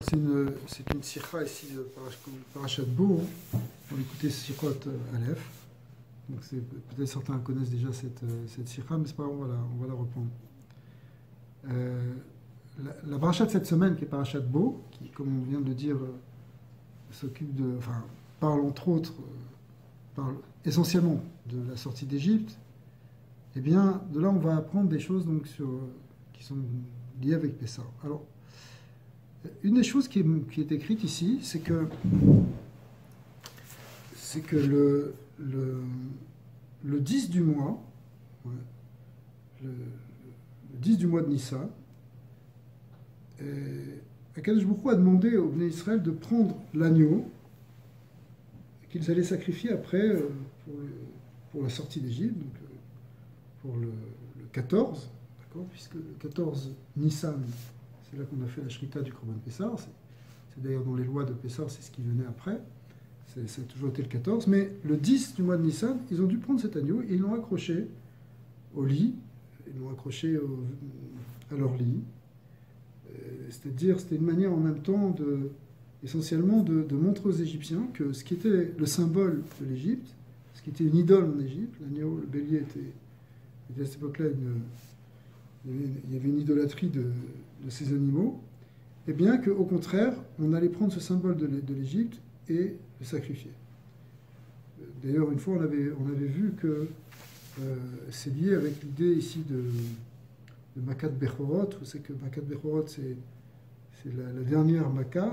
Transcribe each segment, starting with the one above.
C'est une sikha ici de Parashat Bo. On écoutait Sikhot Aleph. Donc peut-être certains connaissent déjà cette sikha, mais c'est pas grave, on va la reprendre. La Parashat de cette semaine, qui est Parashat Bo, qui, comme on vient de le dire, parle entre autres, parle essentiellement de la sortie d'Égypte. Eh bien, de là, on va apprendre des choses donc, qui sont liées avec Pessah. Alors, une des choses qui est écrite ici, c'est que le 10 du mois, le 10 du mois de Nissan, Akadosh Baruch Hu a demandé au Bnei Israël de prendre l'agneau qu'ils allaient sacrifier après pour la sortie d'Égypte, donc pour le 14, d'accord, puisque le 14 Nissan, c'est là qu'on a fait la shrita du Korban Pessah. C'est d'ailleurs dans les lois de Pessah, c'est ce qui venait après. Ça a toujours été le 14. Mais le 10 du mois de Nissan, ils ont dû prendre cet agneau et ils l'ont accroché au lit. Ils l'ont accroché à leur lit. C'est-à-dire, c'était une manière en même temps essentiellement de montrer aux Égyptiens que ce qui était le symbole de l'Égypte, ce qui était une idole en Égypte, l'agneau, le bélier était à cette époque-là il y avait une idolâtrie de ces animaux, et bien qu'au contraire, on allait prendre ce symbole de l'Égypte et le sacrifier. D'ailleurs, une fois, on avait vu que c'est lié avec l'idée ici de Makat Bechorot. Vous savez que Makat Bechorot, c'est la dernière Makkah,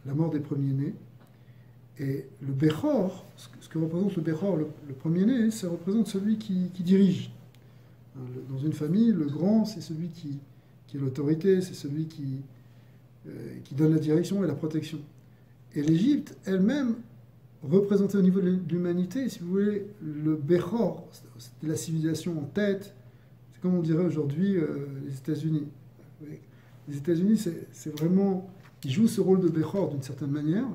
la mort des premiers-nés. Et le Bechor, ce que représente le Bechor, le premier-né, ça représente celui qui dirige. Dans une famille, le grand, c'est celui qui est l'autorité, c'est celui qui donne la direction et la protection. Et l'Égypte elle-même représentait au niveau de l'humanité, si vous voulez, le Bechor, c'était la civilisation en tête. C'est comme on dirait aujourd'hui les États-Unis. Les États-Unis, c'est vraiment, ils jouent ce rôle de Bechor d'une certaine manière,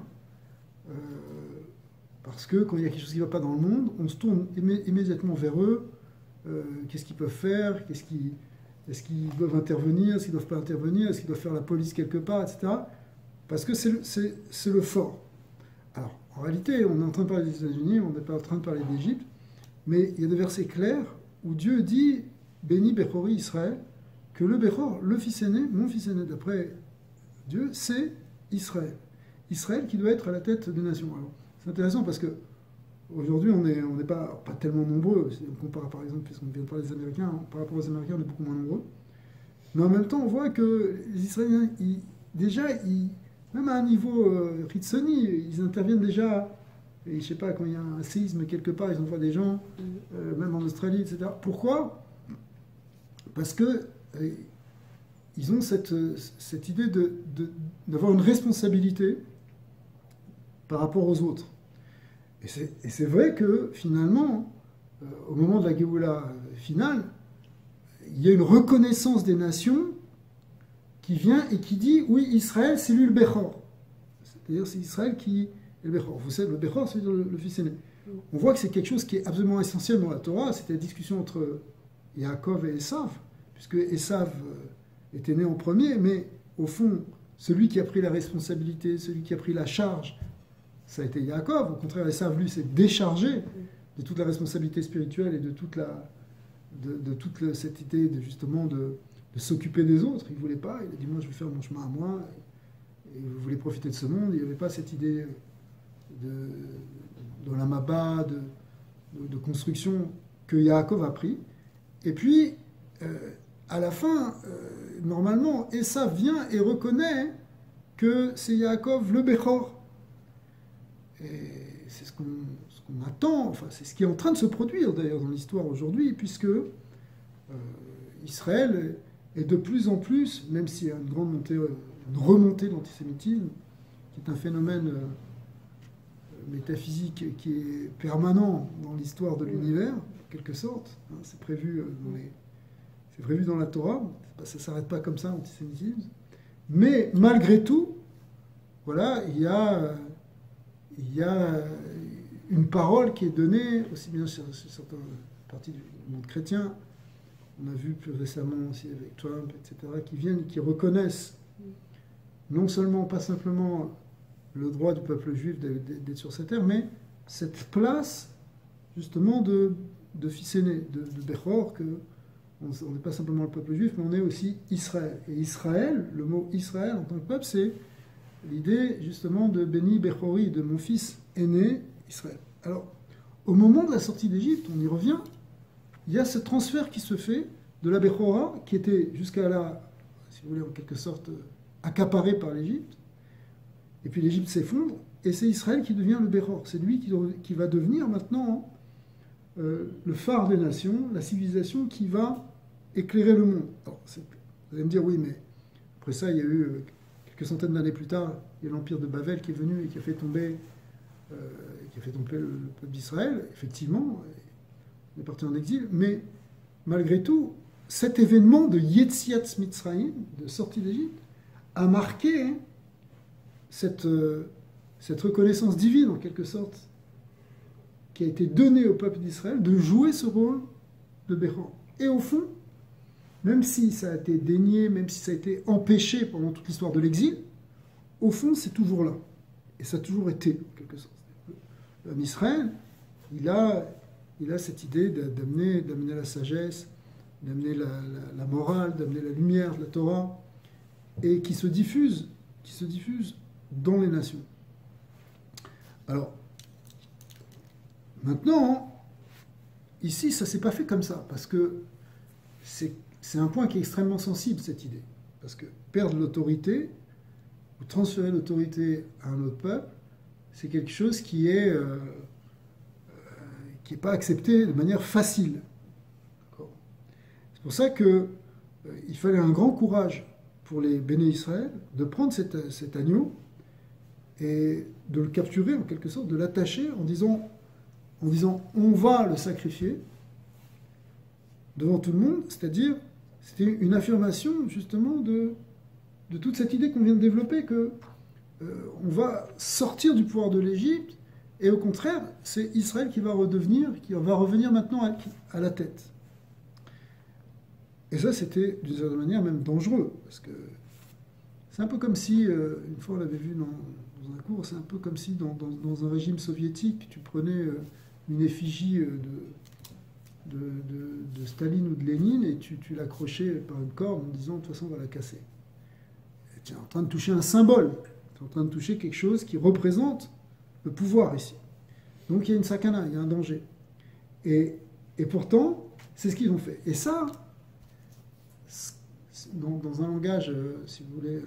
parce que quand il y a quelque chose qui ne va pas dans le monde, on se tourne immédiatement vers eux. Qu'est-ce qu'ils peuvent faire, est-ce qu'ils doivent intervenir, est-ce qu'ils ne doivent pas intervenir, est-ce qu'ils doivent faire la police quelque part, etc. Parce que c'est le fort. Alors, en réalité, on est en train de parler des États-Unis, on n'est pas en train de parler d'Égypte, mais il y a des versets clairs où Dieu dit « Béni Bechori Israël », que le Bechor, le fils aîné, mon fils aîné d'après Dieu, c'est Israël. Israël qui doit être à la tête des nations. Alors, c'est intéressant parce que aujourd'hui, on n'est pas tellement nombreux. Si on compare, par exemple, puisqu'on vient de parler des Américains, par rapport aux Américains, on est beaucoup moins nombreux. Mais en même temps, on voit que les Israéliens, même à un niveau Ritsoni, ils interviennent déjà. Et je ne sais pas, quand il y a un séisme quelque part, ils envoient des gens, même en Australie, etc. Pourquoi ? Parce que ils ont cette idée d'avoir une responsabilité par rapport aux autres. Et c'est vrai que, finalement, au moment de la Géoula finale, il y a une reconnaissance des nations qui vient et qui dit, oui, Israël, c'est lui le Bechor. C'est-à-dire, c'est Israël qui est le Bechor. Vous savez, le Bechor, c'est le fils aîné. On voit que c'est quelque chose qui est absolument essentiel dans la Torah. C'était la discussion entre Yaakov et Esav, puisque Esav était né en premier, mais au fond, celui qui a pris la responsabilité, celui qui a pris la charge, ça a été Yaakov. Au contraire, Esav, lui, s'est déchargé de toute la responsabilité spirituelle et de toute cette idée justement de s'occuper des autres. Il ne voulait pas. Il a dit, moi, je vais faire mon chemin à moi. Et vous voulez profiter de ce monde. Il n'y avait pas cette idée de l'amaba, de construction que Yaakov a pris. Et puis, à la fin, normalement, Esav vient et reconnaît que c'est Yaakov le Bechor. Et c'est ce qu'on attend, enfin, c'est ce qui est en train de se produire d'ailleurs dans l'histoire aujourd'hui, puisque Israël est de plus en plus, même s'il y a une remontée de l'antisémitisme, qui est un phénomène métaphysique qui est permanent dans l'histoire de l'univers, en quelque sorte, hein, c'est prévu dans la Torah, ça ne s'arrête pas comme ça, l'antisémitisme, mais malgré tout, voilà, il y a une parole qui est donnée, aussi bien sur certaines parties du monde chrétien, on a vu plus récemment aussi avec Trump, etc., qui viennent et qui reconnaissent non seulement, pas simplement le droit du peuple juif d'être sur cette terre, mais cette place justement de fils aîné, de Bechor, que on n'est pas simplement le peuple juif, mais on est aussi Israël. Et Israël, le mot Israël en tant que peuple, c'est l'idée justement de Béni Bechori, de mon fils aîné, Israël. Alors, au moment de la sortie d'Égypte, on y revient, il y a ce transfert qui se fait de la Bechora, qui était jusqu'à là, si vous voulez, en quelque sorte, accaparée par l'Égypte, et puis l'Égypte s'effondre, et c'est Israël qui devient le Bechor. C'est lui qui va devenir maintenant le phare des nations, la civilisation qui va éclairer le monde. Alors, vous allez me dire, oui, mais après ça, il y a eu, quelques centaines d'années plus tard, il y a l'empire de Babel qui est venu et qui a fait tomber, le peuple d'Israël. Effectivement, on est parti en exil, mais malgré tout, cet événement de Yetziat Mitzrayim, de sortie d'Égypte, a marqué cette reconnaissance divine, en quelque sorte, qui a été donnée au peuple d'Israël, de jouer ce rôle de Bechor. Et au fond, même si ça a été dénié, même si ça a été empêché pendant toute l'histoire de l'exil, au fond, c'est toujours là. Et ça a toujours été, en quelque sorte. L'homme Israël, il a cette idée d'amener la sagesse, d'amener la morale, d'amener la lumière de la Torah, et qui se diffuse dans les nations. Alors, maintenant, ici, ça ne s'est pas fait comme ça, parce que c'est un point qui est extrêmement sensible, cette idée. Parce que perdre l'autorité, ou transférer l'autorité à un autre peuple, c'est quelque chose qui est pas accepté de manière facile. C'est pour ça qu'il fallait un grand courage pour les Béné Israël de prendre cet agneau et de le capturer en quelque sorte, de l'attacher en disant on va le sacrifier devant tout le monde, c'est-à-dire c'était une affirmation justement de toute cette idée qu'on vient de développer que on va sortir du pouvoir de l'Égypte et au contraire c'est Israël qui va revenir maintenant à la tête. Et ça c'était d'une certaine manière même dangereux parce que c'est un peu comme si, une fois on l'avait vu dans un cours, c'est un peu comme si dans un régime soviétique, tu prenais une effigie de Staline ou de Lénine et tu l'accrochais par une corde en disant de toute façon on va la casser. Et tu es en train de toucher un symbole, tu es en train de toucher quelque chose qui représente le pouvoir ici. Donc il y a une sakana, il y a un danger. Et pourtant, c'est ce qu'ils ont fait. Et ça, dans un langage, si vous voulez,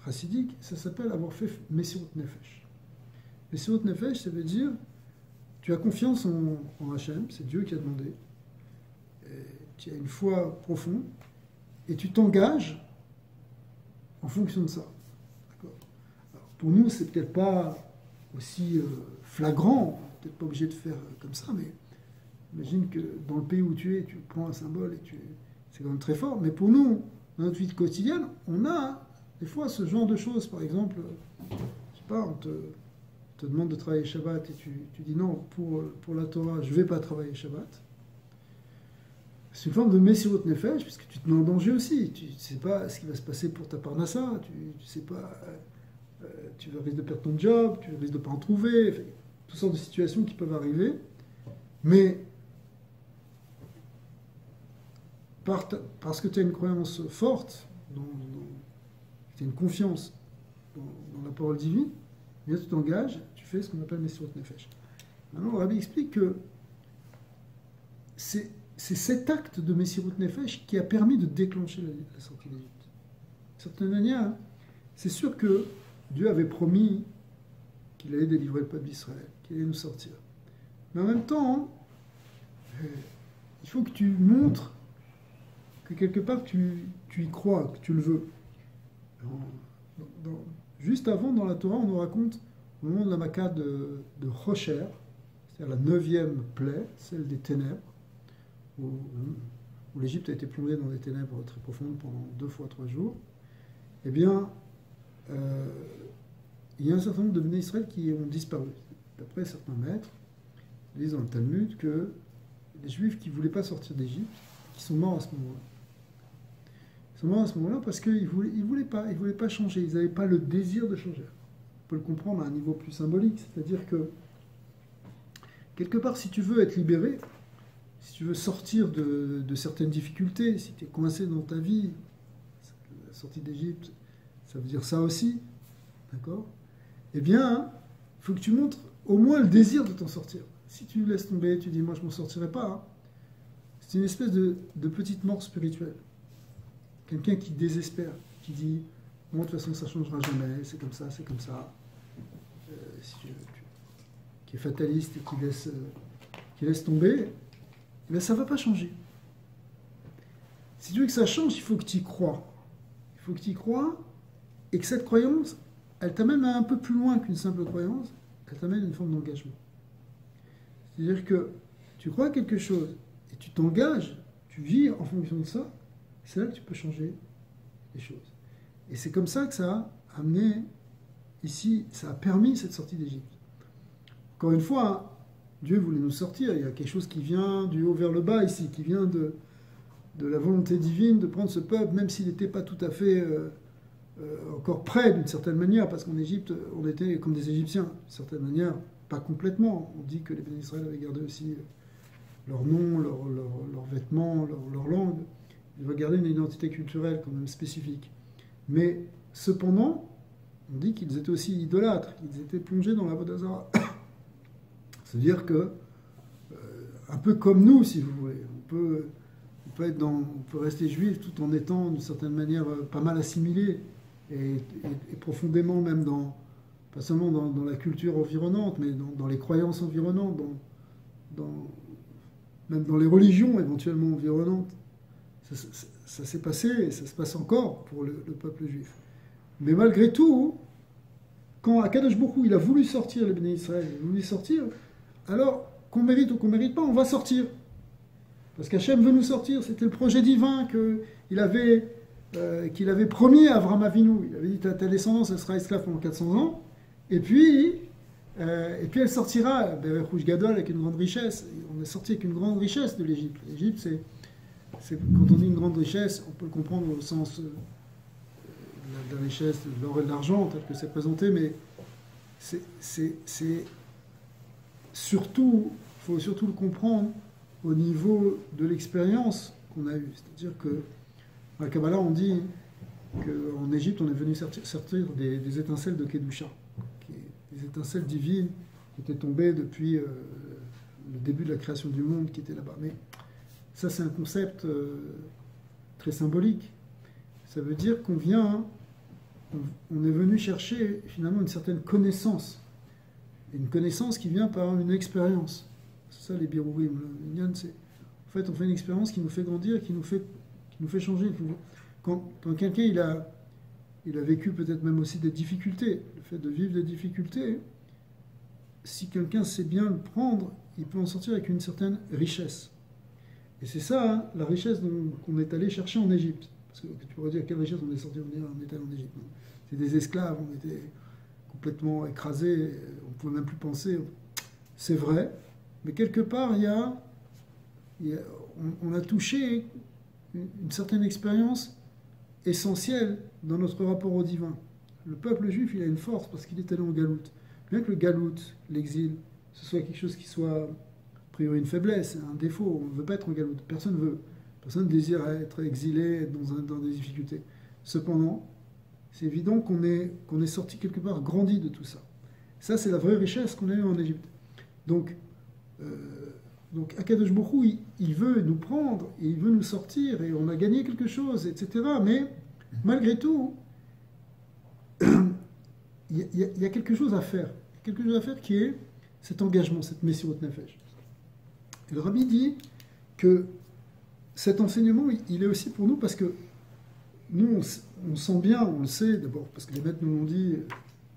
chassidique, ça s'appelle avoir fait Messirut Nefesh. Messirut Nefesh, ça veut dire tu as confiance en Hachem, c'est Dieu qui a demandé, et tu as une foi profonde, et tu t'engages en fonction de ça. D'accord. Alors, pour nous, c'est peut-être pas aussi flagrant, peut-être pas obligé de faire comme ça, mais imagine que dans le pays où tu es, tu prends un symbole et c'est quand même très fort. Mais pour nous, dans notre vie quotidienne, on a des fois ce genre de choses. Par exemple, je sais pas, on te demande de travailler Shabbat et tu dis non, pour la Torah, je ne vais pas travailler Shabbat. C'est une forme de Messirut Nefesh, puisque tu te mets en danger aussi. Tu ne sais pas ce qui va se passer pour ta parnassa, tu ne sais pas, tu risques de perdre ton job, tu risques de ne pas en trouver, enfin, toutes sortes de situations qui peuvent arriver. Mais parce que tu as une croyance forte, tu as une confiance dans la parole divine, et là tu t'engages, tu fais ce qu'on appelle Messirut Nefesh. Maintenant, le Rabbi explique que c'est cet acte de Messirut Nefesh qui a permis de déclencher la sortie d'Égypte. D'une certaine manière, c'est sûr que Dieu avait promis qu'il allait délivrer le peuple d'Israël, qu'il allait nous sortir. Mais en même temps, il faut que tu montres que quelque part tu y crois, que tu le veux. Juste avant, dans la Torah, on nous raconte au moment de la Maca de Rocher, c'est-à-dire la 9e plaie, celle des ténèbres, où l'Égypte a été plongée dans des ténèbres très profondes pendant 2 fois 3 jours, eh bien, il y a un certain nombre de Béné Israël qui ont disparu. D'après certains maîtres, ils disent dans le Talmud que les Juifs qui ne voulaient pas sortir d'Égypte, qui sont morts à ce moment-là. Seulement à ce moment-là, parce qu'ils ne voulaient pas changer, ils n'avaient pas le désir de changer. On peut le comprendre à un niveau plus symbolique, c'est-à-dire que, quelque part, si tu veux être libéré, si tu veux sortir de certaines difficultés, si tu es coincé dans ta vie, la sortie d'Égypte, ça veut dire ça aussi, d'accord? Eh bien, il faut que tu montres au moins le désir de t'en sortir. Si tu laisses tomber, tu dis, moi je ne m'en sortirai pas, hein. C'est une espèce de petite mort spirituelle. Quelqu'un qui désespère, qui dit, bon, de toute façon ça ne changera jamais, c'est comme ça, c'est comme ça. Qui est fataliste et qui laisse tomber, mais ça ne va pas changer. Si tu veux que ça change, il faut que tu y crois. Il faut que tu y crois et que cette croyance, elle t'amène un peu plus loin qu'une simple croyance, elle t'amène une forme d'engagement. C'est-à-dire que tu crois à quelque chose et tu t'engages, tu vis en fonction de ça, c'est là que tu peux changer les choses. Et c'est comme ça que ça a amené ici, ça a permis cette sortie d'Égypte. Encore une fois, Dieu voulait nous sortir, il y a quelque chose qui vient du haut vers le bas ici, qui vient de la volonté divine de prendre ce peuple, même s'il n'était pas tout à fait encore prêt d'une certaine manière, parce qu'en Égypte, on était comme des Égyptiens, d'une certaine manière, pas complètement. On dit que les bénis d'Israël avaient gardé aussi leur nom, leurs vêtements, leur langue. Ils avaient gardé une identité culturelle quand même spécifique. Mais cependant, on dit qu'ils étaient aussi idolâtres, ils étaient plongés dans la Vodazara. C'est-à-dire que, un peu comme nous, si vous voulez, on peut rester juif tout en étant d'une certaine manière pas mal assimilé et profondément même pas seulement dans la culture environnante, mais dans les croyances environnantes, même dans les religions éventuellement environnantes. Ça s'est passé et ça se passe encore pour le peuple juif. Mais malgré tout, quand Akadosh Baruch Hu, il a voulu sortir les bénis d'Israël, il a voulu sortir, alors qu'on mérite ou qu'on ne mérite pas, on va sortir. Parce qu'Hachem veut nous sortir, c'était le projet divin qu'il avait promis à Avraham Avinu. Il avait dit, ta descendance, elle sera esclave pendant 400 ans, et puis elle sortira, Rouge Gadol, avec une grande richesse. On est sorti avec une grande richesse de l'Égypte. L'Égypte, quand on dit une grande richesse, on peut le comprendre au sens de la richesse, de l'or et de l'argent, tel que c'est présenté, mais c'est surtout, il faut surtout le comprendre au niveau de l'expérience qu'on a eue. C'est-à-dire que dans la Kabbalah, on dit qu'en Égypte, on est venu sortir des étincelles de Kedusha, des étincelles divines qui étaient tombées depuis le début de la création du monde qui était là-bas. Mais ça, c'est un concept très symbolique. Ça veut dire qu'on on est venu chercher finalement une certaine connaissance. Une connaissance qui vient par une expérience. C'est ça les birourim. En fait, on fait une expérience qui nous fait grandir, qui nous fait changer. Quand quelqu'un il a vécu peut-être même aussi des difficultés, le fait de vivre des difficultés, si quelqu'un sait bien le prendre, il peut en sortir avec une certaine richesse. Et c'est ça, hein, la richesse qu'on est allé chercher en Égypte. Parce que tu pourrais dire quelle richesse on est sorti, on est allé en Égypte. C'est des esclaves, on était complètement écrasés, on ne pouvait même plus penser. C'est vrai, mais quelque part, on a touché une certaine expérience essentielle dans notre rapport au divin. Le peuple juif, il a une force parce qu'il est allé en galoute. Bien que le galoute, l'exil, ce soit quelque chose qui soit a priori une faiblesse, un défaut, on ne veut pas être en galoute, personne ne veut. Personne ne désire être exilé dans des difficultés. Cependant, c'est évident qu'on est sorti quelque part grandi de tout ça. Ça, c'est la vraie richesse qu'on a eue en Égypte. Donc Akadosh Baruch Hu, il veut nous prendre, et il veut nous sortir, et on a gagné quelque chose, etc. Mais malgré tout, il y a quelque chose à faire. Il y a quelque chose à faire qui est cet engagement, cette Messirut Nefesh. Et le Rabbi dit que cet enseignement, il est aussi pour nous parce que nous, on sent bien, on le sait d'abord, parce que les maîtres nous l'ont dit,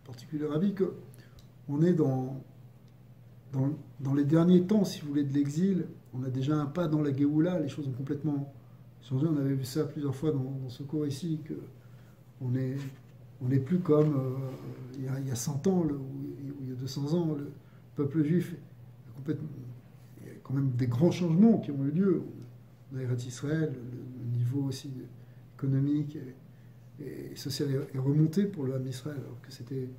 en particulier le Rabbi, qu'on est dans les derniers temps, si vous voulez, de l'exil. On a déjà un pas dans la Géoula, les choses ont complètement changé. On avait vu ça plusieurs fois dans ce cours ici, qu'on n'est plus comme il y a 100 ans, ou il y a 200 ans, le peuple juif, il y a quand même des grands changements qui ont eu lieu. On a Eretz Israël, le niveau aussi économique et sociale est remontée pour le Ham Israël, alors que c'était,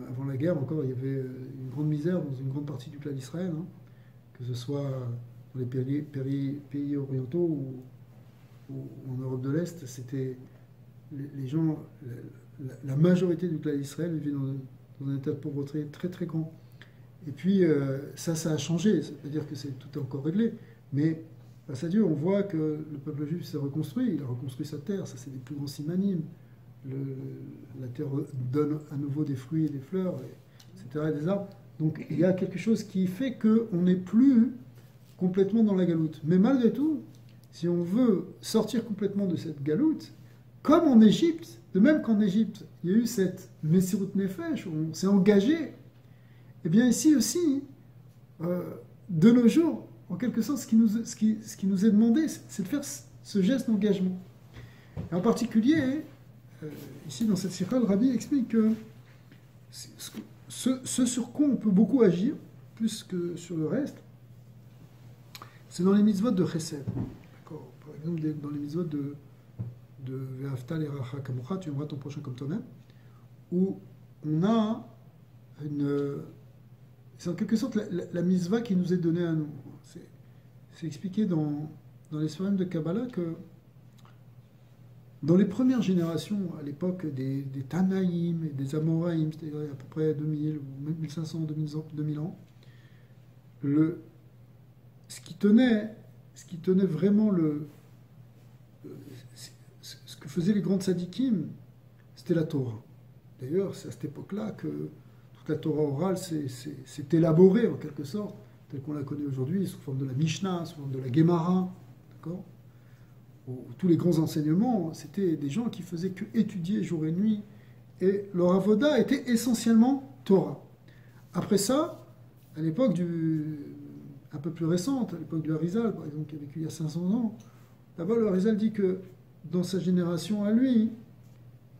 avant la guerre encore, il y avait une grande misère dans une grande partie du clan d'Israël, hein, que ce soit dans les pays orientaux ou en Europe de l'Est, c'était les gens, la majorité du clan d'Israël vivait dans un état de pauvreté très très grand. Et puis ça a changé, c'est-à-dire que tout est encore réglé, mais grâce à Dieu, on voit que le peuple juif s'est reconstruit, il a reconstruit sa terre, ça c'est des plus grands simanim. La terre donne à nouveau des fruits et des fleurs, etc., et des arbres. Donc il y a quelque chose qui fait qu'on n'est plus complètement dans la galoute. Mais malgré tout, si on veut sortir complètement de cette galoute, comme en Égypte, de même qu'en Égypte, il y a eu cette Messirut Nefesh, où on s'est engagé, et bien ici aussi, de nos jours, en quelque sorte, ce qui nous est demandé, c'est de faire ce geste d'engagement. Et en particulier, ici dans cette sikha, le Rabbi explique que ce sur quoi on peut beaucoup agir, plus que sur le reste, c'est dans les mitzvot de chesed. D'accord. Par exemple, dans les mitzvot de Ve'afta l'eracha kamocha, tu aimeras ton prochain comme toi-même, où on a c'est en quelque sorte la mitzvah qui nous est donnée à nous. C'est expliqué dans les Sfarim de Kabbalah que dans les premières générations, à l'époque des Tanaïm et des Amoraïm, c'est-à-dire à peu près 2000 ou même 1500, 2000 ans, ce qui tenait vraiment ce que faisaient les grandes tzadikim, c'était la Torah. D'ailleurs, c'est à cette époque-là que toute la Torah orale s'est élaborée en quelque sorte, telle qu'on la connaît aujourd'hui, sous forme de la Mishnah, sous forme de la Gemara, d'accord ? Tous les grands enseignements, c'était des gens qui faisaient que étudier jour et nuit, et leur avoda était essentiellement Torah. Après ça, à l'époque un peu plus récente, à l'époque du Harizal, par exemple, qui a vécu il y a 500 ans, là-bas le Harizal dit que dans sa génération à lui,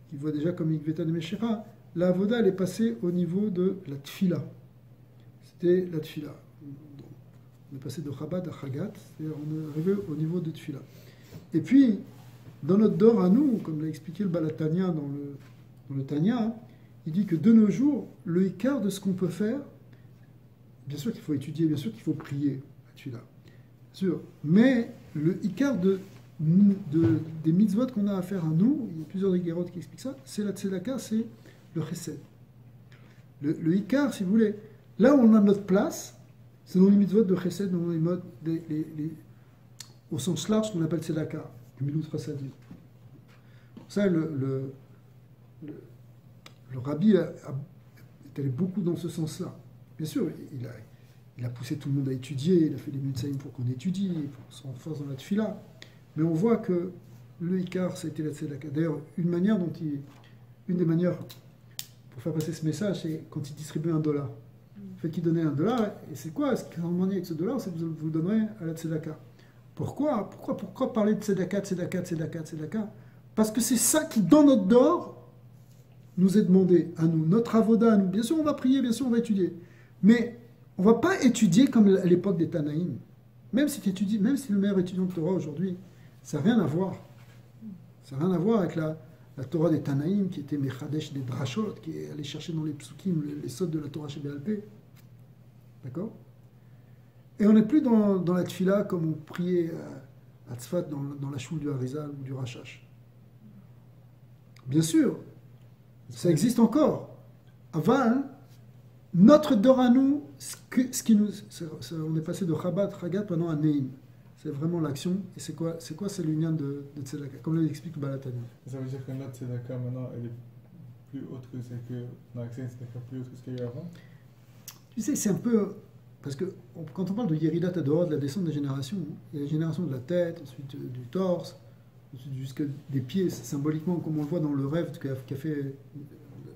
qui voit déjà comme Ikveta de Meshira, la avoda elle est passée au niveau de la tfila. C'était la tfila. On est passé de Chabad à Chagat, c'est-à-dire on est arrivé au niveau de tfila. Et puis, dans notre dor à nous, comme l'a expliqué le Balatania dans le Tanya, il dit que de nos jours, le écart de ce qu'on peut faire, bien sûr qu'il faut étudier, bien sûr qu'il faut prier, celui-là, bien sûr, mais le écart des mitzvot qu'on a à faire à nous, il y a plusieurs guérotes qui expliquent ça, c'est la tzedaka, c'est le chesed. Le écart, si vous voulez, là où on a notre place, c'est dans les mitzvot de chesed, dans les modes, au sens large, ce qu'on appelle tzedaka, le milut chassadim. Ça, le rabbi est allé beaucoup dans ce sens-là. Bien sûr, il a poussé tout le monde à étudier, il a fait des mutsaïm pour qu'on étudie, pour qu'on se renforce dans la tfila. Mais on voit que le Ikar, ça a été la tzedaka. D'ailleurs, une des manières pour faire passer ce message, c'est quand il distribue $1. Le fait qu'il donnait $1, et c'est quoi ce qu'il a demandé avec ce $? C'est que vous le donnerez à la tzedaka. Pourquoi parler de tzedaka? Parce que c'est ça qui, dans notre dor, nous est demandé à nous, notre avoda à nous. Bien sûr, on va prier, bien sûr, on va étudier. Mais on ne va pas étudier comme à l'époque des Tanaïm. Même si le meilleur étudiant de Torah aujourd'hui, ça n'a rien à voir. Ça n'a rien à voir avec la Torah des Tanaïm, qui était Mechadesh des Drashot, qui est allé chercher dans les psukim les sottes de la Torah chez Béalpé. D'accord? Et on n'est plus dans la tfila comme on priait à Tzfat dans la choule du Harizal ou du Rashash. Bien sûr, ça existe encore. Aval, notre dor à nous, on est passé de Chabad, Chagat, pendant à Neim. C'est vraiment l'action. Et c'est quoi? C'est l'union de Tzedaka, comme l'explique Balatania. Ça veut dire que notre Tzedaka, maintenant, elle est plus haute que celle qu'on a accès à une Tzedaka plus haute que ce qu'il y a eu avant? Tu sais, c'est un peu... Parce que quand on parle de Yeridat Adorot, de la descente des générations, il y a la génération de la tête, ensuite du torse, ensuite jusqu'à des pieds, symboliquement, comme on le voit dans le rêve qu'a fait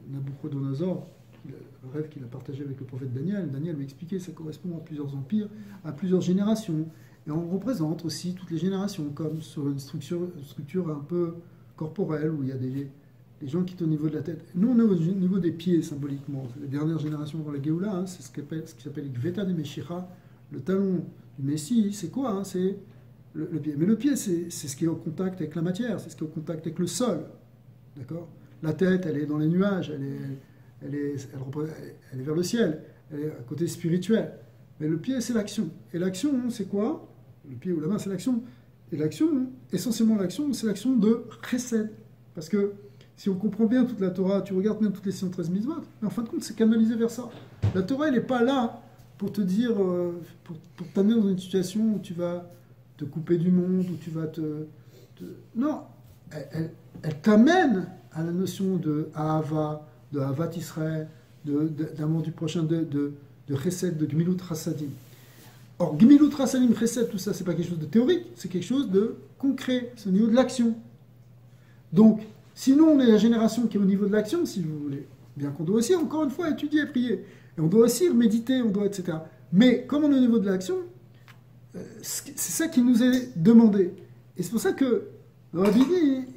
Nabuchodonosor, le rêve qu'il a partagé avec le prophète Daniel. Daniel lui expliquait, ça correspond à plusieurs empires, à plusieurs générations. Et on représente aussi toutes les générations, comme sur une structure un peu corporelle, où il y a des gens qui sont au niveau de la tête. Nous, on est au niveau des pieds, symboliquement. La dernière génération dans la Géoula, hein, c'est ce qui s'appelle Gveta de Meshira, le talon du Messie. C'est quoi? C'est le pied. Mais le pied, c'est ce qui est au contact avec la matière, c'est ce qui est au contact avec le sol. D'accord? La tête, elle est dans les nuages, elle est vers le ciel, elle est à côté spirituel. Mais le pied, c'est l'action. Et l'action, c'est quoi? Le pied ou la main, c'est l'action. Et l'action, essentiellement l'action, c'est l'action de chesed. Parce que si on comprend bien toute la Torah, tu regardes même toutes les 113 mitzvot, mais en fin de compte, c'est canalisé vers ça. La Torah, elle n'est pas là pour te dire, pour t'amener dans une situation où tu vas te couper du monde, où tu vas Non, elle t'amène à la notion de Ahava, de Ahavat Israël, d'amour du prochain, de Chesed, de Gmilut Chassadim. Or, Gmilut Chassadim, Chesed, tout ça, c'est pas quelque chose de théorique, c'est quelque chose de concret, c'est au niveau de l'action. Donc, sinon, on est la génération qui est au niveau de l'action, si vous voulez. Bien qu'on doit aussi, encore une fois, étudier et prier. Et on doit aussi méditer, on doit, etc. Mais, comme on est au niveau de l'action, c'est ça qui nous est demandé. Et c'est pour ça que le Rabbi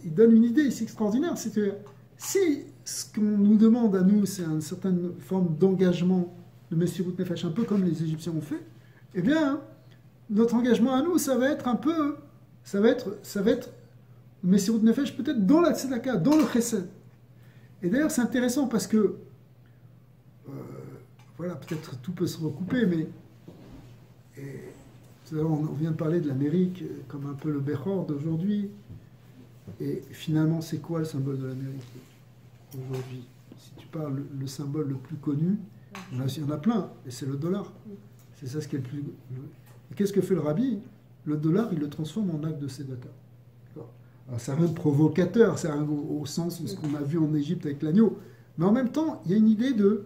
il donne une idée ici extraordinaire, c'est que si ce qu'on nous demande à nous, c'est une certaine forme d'engagement de Messirut Nefesh, un peu comme les Égyptiens ont fait, eh bien, notre engagement à nous, ça va être un peu, ça va être Messirut Nefesh peut-être dans la Tzedaka, dans le Chesed. Et d'ailleurs, c'est intéressant parce que, voilà, peut-être tout peut se recouper, mais on vient de parler de l'Amérique comme un peu le Bechor d'aujourd'hui. Et finalement, c'est quoi le symbole de l'Amérique aujourd'hui? Si tu parles, le symbole le plus connu, il y en a plein, et c'est le dollar. C'est ça ce qui est le plus... Et qu'est-ce que fait le Rabbi? Le dollar, il le transforme en acte de tzedaka. C'est rien de provocateur, c'est rien au sens de ce qu'on a vu en Égypte avec l'agneau. Mais en même temps, il y a une idée de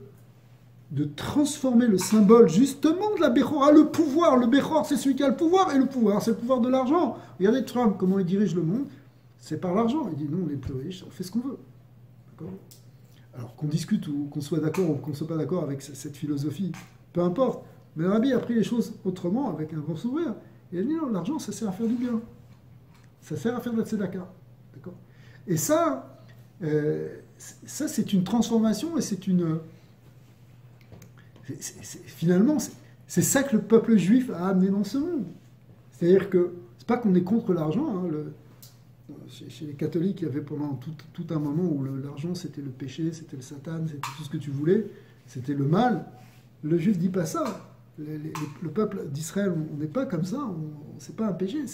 transformer le symbole justement de la Bechora, le pouvoir. Le Bechor, c'est celui qui a le pouvoir, et le pouvoir, c'est le pouvoir de l'argent. Regardez Trump, comment il dirige le monde. C'est par l'argent. Il dit non, on est plus riches, on fait ce qu'on veut. D'accord? Alors qu'on discute ou qu'on soit d'accord ou qu'on ne soit pas d'accord avec cette philosophie, peu importe. Mais Rabbi a pris les choses autrement, avec un grand sourire. Il a dit non, l'argent, ça sert à faire du bien. Ça sert à faire de la tzedaka. D'accord? Et ça, c'est une transformation et c'est une... finalement, c'est ça que le peuple juif a amené dans ce monde. C'est-à-dire que c'est pas qu'on est contre l'argent. Hein, chez les catholiques, il y avait pendant tout un moment où l'argent c'était le péché, c'était le Satan, c'était tout ce que tu voulais, c'était le mal. Le juif dit pas ça. Le peuple d'Israël, on n'est pas comme ça. C'est pas un péché.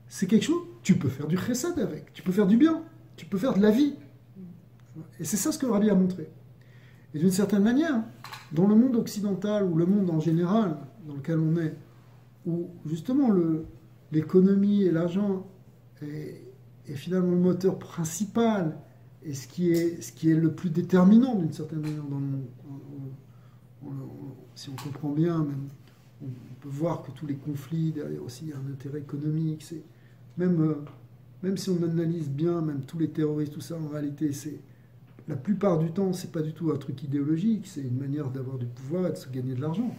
C'est quelque chose. Tu peux faire du chesed avec. Tu peux faire du bien. Tu peux faire de la vie. Et c'est ça ce que le Rabbi a montré. Et d'une certaine manière, dans le monde occidental, ou le monde en général, dans lequel on est, où justement l'économie et l'argent est finalement le moteur principal, et ce qui est le plus déterminant d'une certaine manière dans le monde. Si on comprend bien, même, on peut voir que tous les conflits, derrière aussi il y a un intérêt économique. Même si on analyse bien, même tous les terroristes, tout ça, en réalité, la plupart du temps, c'est pas du tout un truc idéologique, c'est une manière d'avoir du pouvoir et de se gagner de l'argent.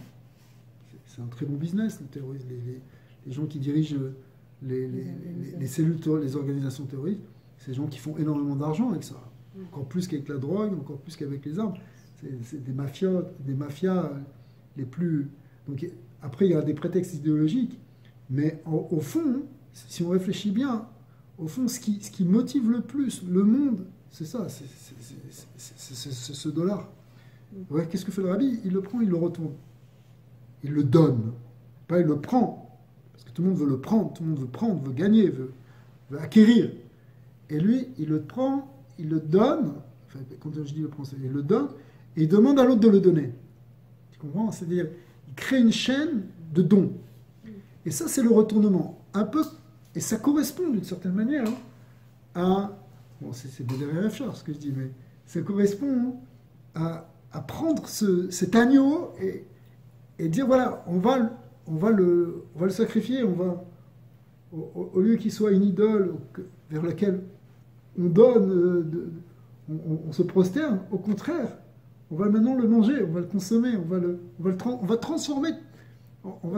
C'est un très bon business, le terrorisme. Les gens qui dirigent les cellules, les organisations terroristes, c'est des gens qui font énormément d'argent avec ça. Encore plus qu'avec la drogue, encore plus qu'avec les armes. C'est des mafias les plus... Donc, après, il y a des prétextes idéologiques, mais au fond, si on réfléchit bien, au fond, ce qui motive le plus le monde, c'est ça, c'est ce dollar. Ouais, qu'est-ce que fait le Rabbi? Il le prend, il le retourne. Il le donne. Pas il le prend. Parce que tout le monde veut le prendre, tout le monde veut prendre, veut gagner, veut acquérir. Et lui, il le prend, il le donne. Enfin, quand je dis le prend, il le donne, et il demande à l'autre de le donner. Tu comprends? C'est-à-dire, il crée une chaîne de dons. Et ça, c'est le retournement. Un peu, et ça correspond d'une certaine manière à... Bon, c'est BDRF ce que je dis, mais ça correspond à prendre cet agneau et dire, voilà, on va le sacrifier, au lieu qu'il soit une idole vers laquelle on donne, on se prosterne, au contraire, on va maintenant le manger, on va le consommer, on va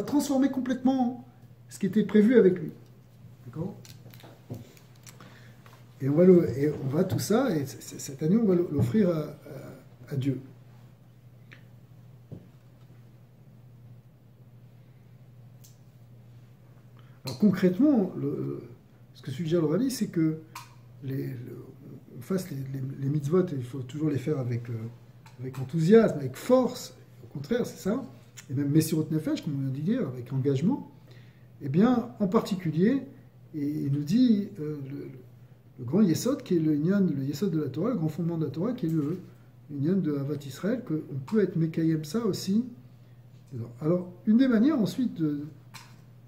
transformer complètement ce qui était prévu avec lui. D'accord? Et on va tout ça, et cet agneau, on va l'offrir à Dieu. Alors concrètement, ce que suggère le Rabbi, c'est que on fasse les mitzvot, et il faut toujours les faire avec enthousiasme, avec force. Au contraire, c'est ça. Et même Messirut Nefesh, comme on vient de dire, avec engagement. Eh bien, en particulier, et il nous dit le grand Yesod, qui est le Yesod de la Torah, le grand fondement de la Torah, qui est le Inyan de Havat Israël, qu'on peut être Mekayem ça aussi. Alors, une des manières ensuite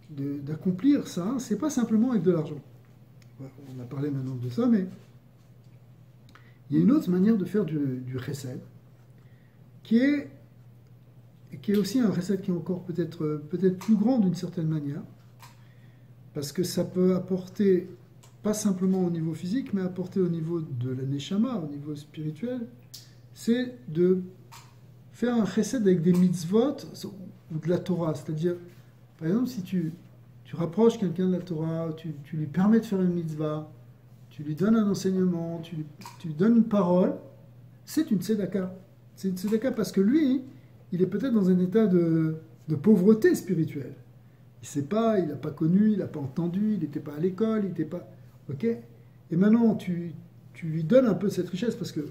d'accomplir ça, c'est pas simplement avec de l'argent. On a parlé maintenant de ça, mais il y a une autre manière de faire du chesed, qui est aussi un chesed qui est encore peut-être plus grand d'une certaine manière, parce que ça peut apporter, pas simplement au niveau physique, mais apporter au niveau de la neshama, au niveau spirituel, c'est de faire un chesed avec des mitzvot ou de la Torah. C'est-à-dire, par exemple, si tu rapproches quelqu'un de la Torah, tu lui permets de faire une mitzvah, tu lui donnes un enseignement, tu lui donnes une parole, c'est une tzedaka. C'est une tzedaka parce que lui, il est peut-être dans un état de pauvreté spirituelle. Il sait pas, il n'a pas connu, il n'a pas entendu, il n'était pas à l'école, il n'était pas... Ok. Et maintenant, tu lui donnes un peu cette richesse parce que,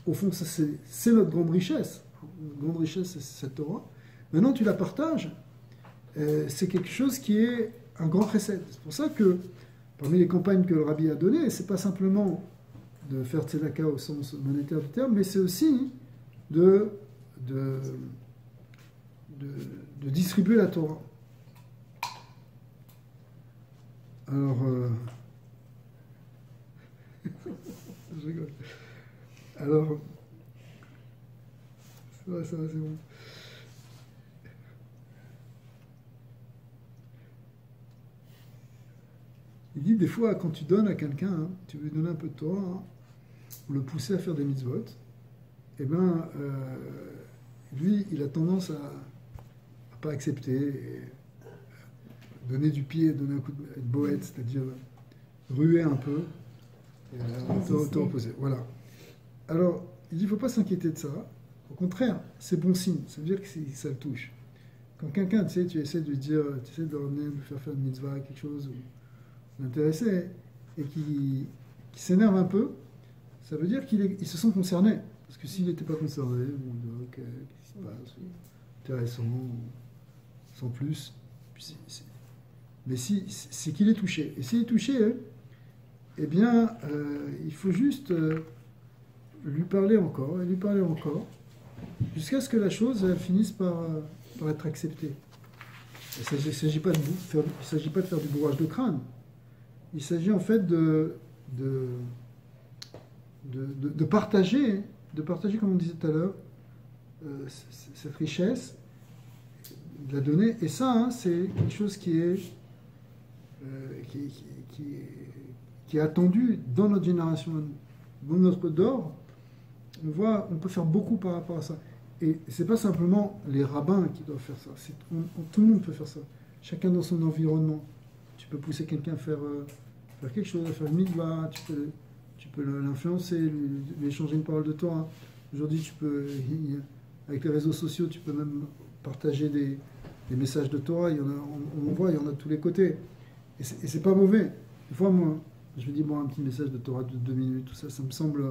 au fond, ça, c'est notre grande richesse. Notre grande richesse, c'est cette Torah. Maintenant, tu la partages. C'est quelque chose qui est un grand chesed. C'est pour ça que, parmi les campagnes que le Rabbi a données, c'est pas simplement de faire tzedaka au sens monétaire du terme, mais c'est aussi de distribuer la Torah. Alors, je rigole. Alors, ça va, c'est bon. Il dit des fois, quand tu donnes à quelqu'un, tu veux lui donner un peu de Torah, ou le pousser à faire des mitzvot, eh bien, lui, il a tendance à pas accepter, et donner du pied, donner un coup de boët, c'est-à-dire ruer un peu, et te reposer. Voilà. Alors, il dit, il ne faut pas s'inquiéter de ça. Au contraire, c'est bon signe. Ça veut dire que ça le touche. Quand quelqu'un, tu essaies de lui dire, tu essaies de le ramener, de lui faire une mitzvah, quelque chose, ou l'intéressé, et qui s'énerve un peu, ça veut dire qu'il se sent concerné. Parce que s'il n'était pas concerné, bon, on dirait, ok, qu'est-ce qui se passe, intéressant, sans plus. Mais c'est qu'il est touché. Et s'il est touché, eh bien, il faut juste lui parler encore, et lui parler encore, jusqu'à ce que la chose finisse par être acceptée. Il ne s'agit pas de faire du bourrage de crâne. Il s'agit en fait de partager, comme on disait tout à l'heure, cette richesse, de la donner. Et ça, c'est quelque chose qui est attendu dans notre génération, dans notre d'or. On peut faire beaucoup par rapport à ça. Et c'est pas simplement les rabbins qui doivent faire ça. Tout le monde peut faire ça. Chacun dans son environnement. Tu peux pousser quelqu'un à faire quelque chose, à faire une mitzvah, tu peux l'influencer, lui échanger une parole de Torah. Aujourd'hui, avec les réseaux sociaux, tu peux même partager des messages de Torah. On voit, il y en a de tous les côtés. Et c'est pas mauvais. Des fois, moi, je me dis, bon, un petit message de Torah de 2 minutes, tout ça, ça me semble,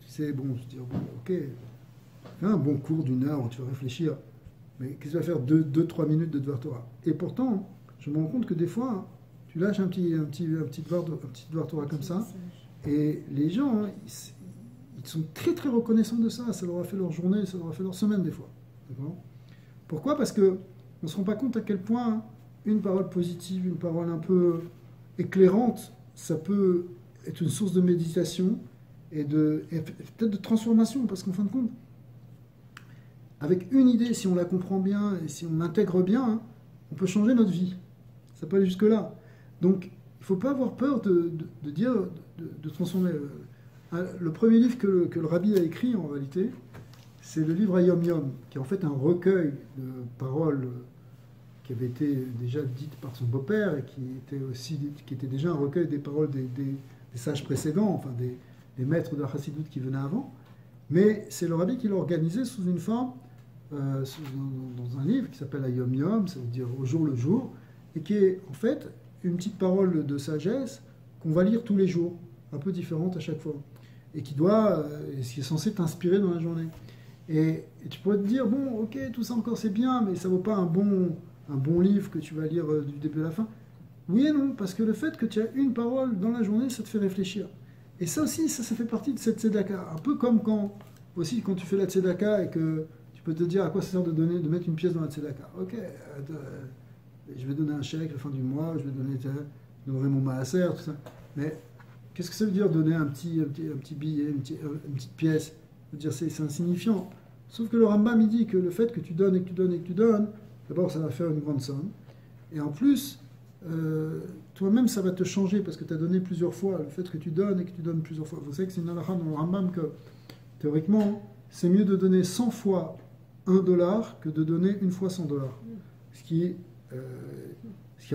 tu sais, bon, je dis, bon, ok, fais un bon cours d'1 heure où tu vas réfléchir. Mais qu'est-ce que tu vas faire 2-3 minutes de Dvar Torah? Et pourtant, je me rends compte que des fois, tu lâches un petit Dvar Torah comme ça, et les gens, ils sont très très reconnaissants de ça. Ça leur a fait leur journée, ça leur a fait leur semaine des fois. D'accord? Pourquoi? Parce qu'on ne se rend pas compte à quel point une parole positive, une parole un peu éclairante, ça peut être une source de méditation et peut-être de transformation. Parce qu'en fin de compte, avec une idée, si on la comprend bien et si on l'intègre bien, on peut changer notre vie. Ça peut aller jusque-là. Donc, il ne faut pas avoir peur de transformer. Le premier livre que le Rabbi a écrit, en réalité, c'est le livre Ayom Yom, qui est en fait un recueil de paroles qui avait été déjà dites par son beau-père et qui était déjà un recueil des paroles des sages précédents, enfin des maîtres de la Chassidoute qui venaient avant. Mais c'est le Rabbi qui l'a organisé sous une forme dans un livre qui s'appelle Ayom Yom, ça veut dire au jour le jour, et qui est en fait une petite parole de sagesse qu'on va lire tous les jours, un peu différente à chaque fois, et qui est censé t'inspirer dans la journée. Et tu pourrais te dire, bon, ok, tout ça encore c'est bien, mais ça vaut pas un bon livre que tu vas lire du début à la fin. Oui et non, parce que le fait que tu as une parole dans la journée, ça te fait réfléchir. Et ça aussi, ça fait partie de cette tzedaka. Un peu comme quand tu fais la tzedaka et que tu peux te dire à quoi ça sert de mettre une pièce dans la tzedaka. Ok, je vais donner un chèque à la fin du mois, je donnerai mon maaser, tout ça. Mais qu'est-ce que ça veut dire donner un petit billet, une petite pièce? Je veux dire, c'est insignifiant. Sauf que le Rambam, il dit que le fait que tu donnes et que tu donnes et que tu donnes, d'abord, ça va faire une grande somme. Et en plus, toi-même, ça va te changer parce que tu as donné plusieurs fois. Le fait que tu donnes et que tu donnes plusieurs fois. Vous savez que c'est une halakha dans le Rambam que, théoriquement, c'est mieux de donner 100 fois $1 que de donner une fois $100. Ce qui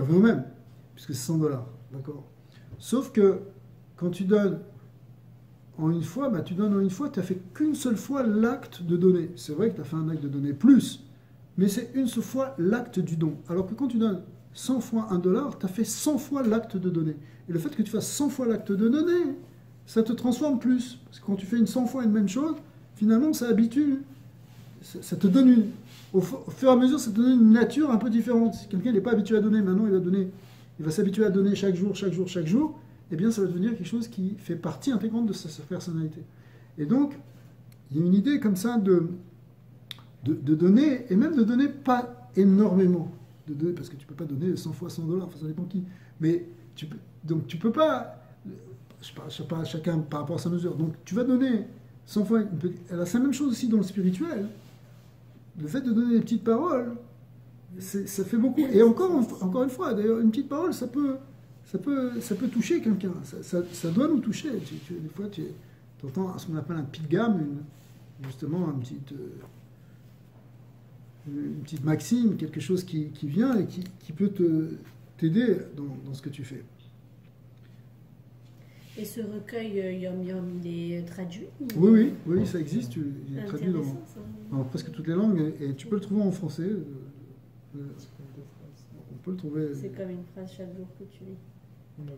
revient au même, puisque c'est $100. D'accord? Sauf que quand tu donnes en une fois, tu donnes en une fois, tu n'as fait qu'une seule fois l'acte de donner. C'est vrai que tu as fait un acte de donner plus, mais c'est une seule fois l'acte du don. Alors que quand tu donnes 100 fois $1, tu as fait 100 fois l'acte de donner. Et le fait que tu fasses 100 fois l'acte de donner, ça te transforme plus. Parce que quand tu fais 100 fois une même chose, finalement, ça habitue. Ça te donne au fur et à mesure, ça te donne une nature un peu différente. Si quelqu'un n'est pas habitué à donner, maintenant il va s'habituer à donner chaque jour, eh bien ça va devenir quelque chose qui fait partie intégrante de sa personnalité. Et donc, il y a une idée comme ça de donner, et même de donner pas énormément. Parce que tu ne peux pas donner 100 fois $100, enfin, ça dépend qui. Mais tu peux pas, je sais pas, chacun par rapport à sa mesure. Donc tu vas donner 100 fois, c'est la même chose aussi dans le spirituel. Le fait de donner des petites paroles, ça fait beaucoup. Et encore une fois, d'ailleurs, une petite parole, ça peut toucher quelqu'un. Ça doit nous toucher. Des fois, tu entends ce qu'on appelle un pitgam, justement, une petite maxime, quelque chose qui vient et qui peut t'aider dans ce que tu fais. Et ce recueil Yom Yom, il est traduit? Oui, ça existe. Il est traduit dans presque toutes les langues et tu peux le trouver en français. On peut le trouver. C'est comme une phrase chaque jour que tu lis.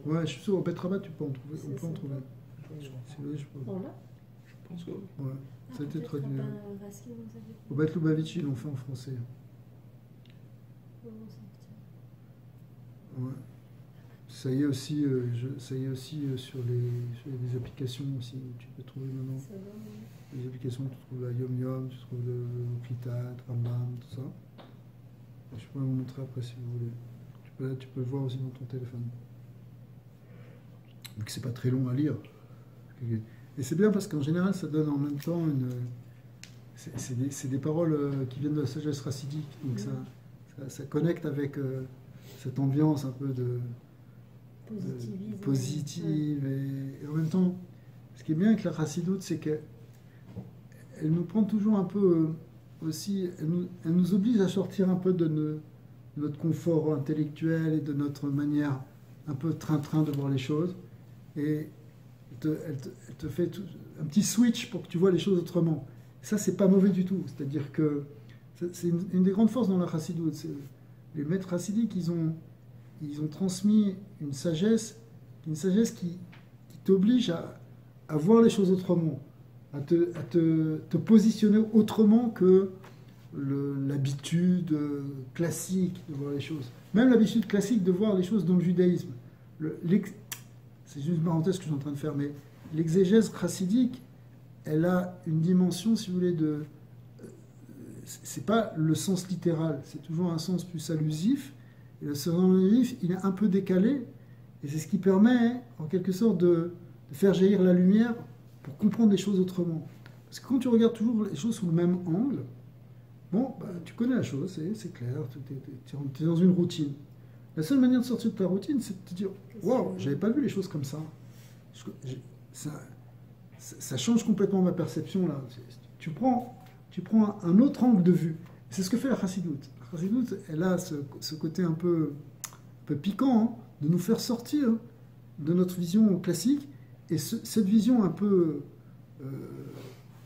Ouais, je suis sûr, au Bet Rabat, on peut en trouver. On l'a? Je pense que ouais, ça a été traduit. Raskin, Au Bet Lubavitch, ils l'ont fait en français. Ouais. Ça y est aussi, sur les applications aussi. Tu peux trouver maintenant. Les applications, tu trouves la Yom Yom, tu trouves le Ritat, Rambam, tout ça. Je pourrais vous montrer après si vous voulez. Tu peux le voir aussi dans ton téléphone. Donc c'est pas très long à lire. Et c'est bien parce qu'en général, ça donne en même temps c'est des paroles qui viennent de la sagesse racidique. Donc ça connecte avec cette ambiance un peu de positive. Et en même temps, ce qui est bien avec la chassidoute, c'est qu'elle nous prend toujours un peu aussi, elle nous oblige à sortir un peu de notre confort intellectuel et de notre manière un peu train-train de voir les choses. Et elle te fait un petit switch pour que tu vois les choses autrement. Ça, c'est pas mauvais du tout. C'est-à-dire que c'est une des grandes forces dans la chassidoute. Les maîtres chassidiques, ils ont transmis une sagesse qui t'oblige à voir les choses autrement, à te positionner autrement que l'habitude classique de voir les choses. Même l'habitude classique de voir les choses dans le judaïsme. C'est juste une parenthèse que je suis en train de faire, mais l'exégèse chassidique, elle a une dimension, si vous voulez, c'est pas le sens littéral, c'est toujours un sens plus allusif. Et le sens allusif, il est un peu décalé, et c'est ce qui permet, en quelque sorte, de faire jaillir la lumière pour comprendre les choses autrement. Parce que quand tu regardes toujours les choses sous le même angle, tu connais la chose, c'est clair, tu es dans une routine. La seule manière de sortir de ta routine, c'est de te dire « Waouh, j'avais pas vu les choses comme ça. » Ça change complètement ma perception, là. Tu prends un autre angle de vue. C'est ce que fait la chassidoute. La chassidoute, elle a ce côté un peu piquant, de nous faire sortir de notre vision classique. Et cette vision un peu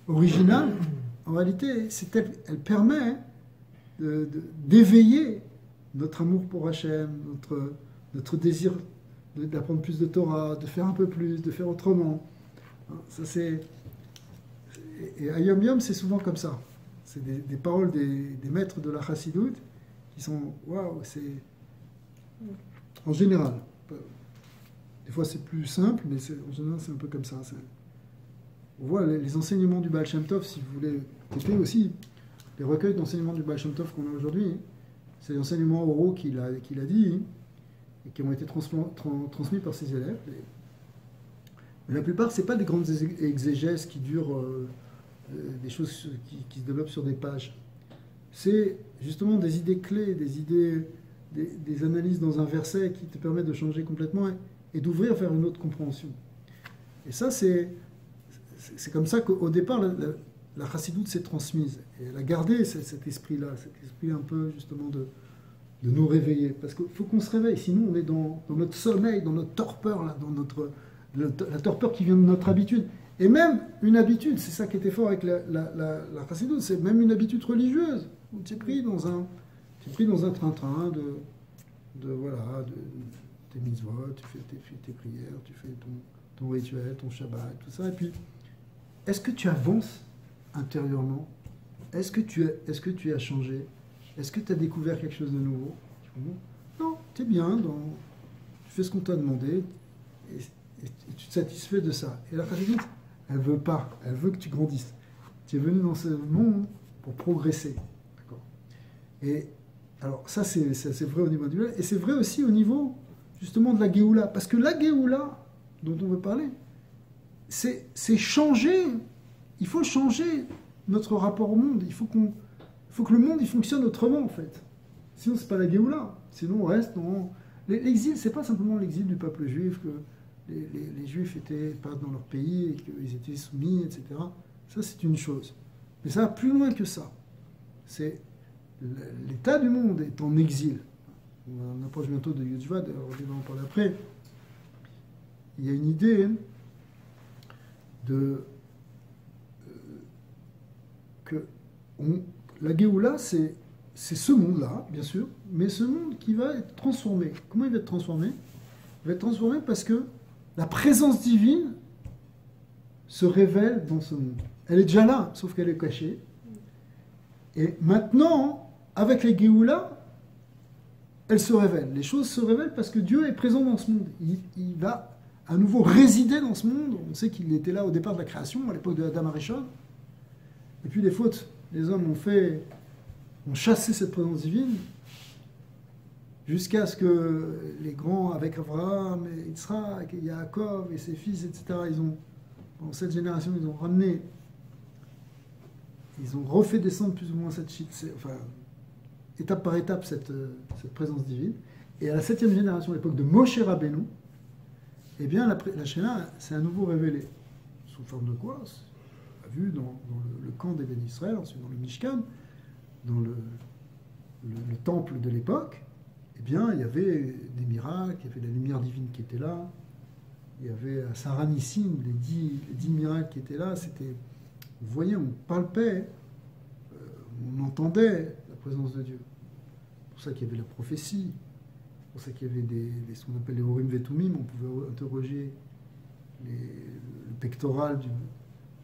originale, en réalité, elle permet d'éveiller notre amour pour Hachem, notre désir d'apprendre plus de Torah, de faire un peu plus, de faire autrement. Ça, et à Yom Yom, c'est souvent comme ça. C'est des paroles des maîtres de la Chassidoute qui sont, waouh, c'est en général. Des fois, c'est plus simple, mais en général, c'est un peu comme ça. On voit les enseignements du Baal Shem Tov, si vous voulez écouter aussi, les recueils d'enseignements du Baal Shem Tov qu'on a aujourd'hui, c'est les enseignements oraux qu'il a dit, et qui ont été transmis par ses élèves. Mais la plupart, ce n'est pas des grandes exégèses qui durent, des choses qui se développent sur des pages. C'est justement des idées clés, des analyses dans un verset qui te permettent de changer complètement et d'ouvrir vers une autre compréhension. Et ça, c'est comme ça qu'au départ, la chassidoute s'est transmise. Et elle a gardé cet esprit-là, cet esprit un peu justement de nous réveiller. Parce qu'il faut qu'on se réveille, sinon on est dans notre sommeil, dans notre torpeur, là, dans la torpeur qui vient de notre habitude. Et même une habitude, c'est ça qui était fort avec la chassidoute, c'est même une habitude religieuse. Tu es pris dans un train-train de tes mitzvot, tu fais tes prières, tu fais ton rituel, ton Shabbat, tout ça. Et puis, est-ce que tu avances intérieurement? Est-ce que tu as changé? Est-ce que tu as découvert quelque chose de nouveau? Non, tu es bien, tu fais ce qu'on t'a demandé et tu te satisfais de ça. Et la chassidoute, elle veut pas, elle veut que tu grandisses. Tu es venu dans ce monde pour progresser. D'accord. Et alors ça, c'est vrai au niveau individuel, et c'est vrai aussi au niveau justement de la Géoula. Parce que la Géoula dont on veut parler, c'est changer. Il faut changer notre rapport au monde. Il faut que le monde il fonctionne autrement, en fait. Sinon, c'est pas la Géoula. Sinon, on reste dans... L'exil, c'est pas simplement l'exil du peuple juif, que les Juifs étaient pas dans leur pays et qu'ils étaient soumis, etc. Ça, c'est une chose. Mais ça va plus loin que ça. C'est l'état du monde est en exil. On approche bientôt de Yudjvad, on va en parler après. Il y a une idée que la Géoula, c'est ce monde-là, bien sûr, mais ce monde qui va être transformé. Comment il va être transformé? Il va être transformé parce que la présence divine se révèle dans ce monde. Elle est déjà là, sauf qu'elle est cachée. Et maintenant, avec les Géoula, elle se révèle. Les choses se révèlent parce que Dieu est présent dans ce monde. Il va à nouveau résider dans ce monde. On sait qu'il était là au départ de la création, à l'époque de Adam Arishon. Et puis les fautes, les hommes ont chassé cette présence divine jusqu'à ce que les grands, avec Abraham, et Yitzhak, et Yaakov, et ses fils, etc., dans cette génération, ils ont ramené, ils ont refait descendre plus ou moins étape par étape, cette présence divine. Et à la 7e génération, à l'époque de Moshe Rabbeinu, eh bien, la Shekhinah s'est à nouveau révélée. Sous forme de quoi? On l'a vu dans le camp des Bénis Israël, ensuite dans le Mishkan, dans le temple de l'époque. Eh bien, il y avait des miracles, il y avait la lumière divine qui était là, il y avait à Saranissim, les 10 miracles qui étaient là. Vous voyez, on palpait, on entendait la présence de Dieu. C'est pour ça qu'il y avait la prophétie, c'est pour ça qu'il y avait ce qu'on appelle les Urim Vetumim, on pouvait interroger le pectoral du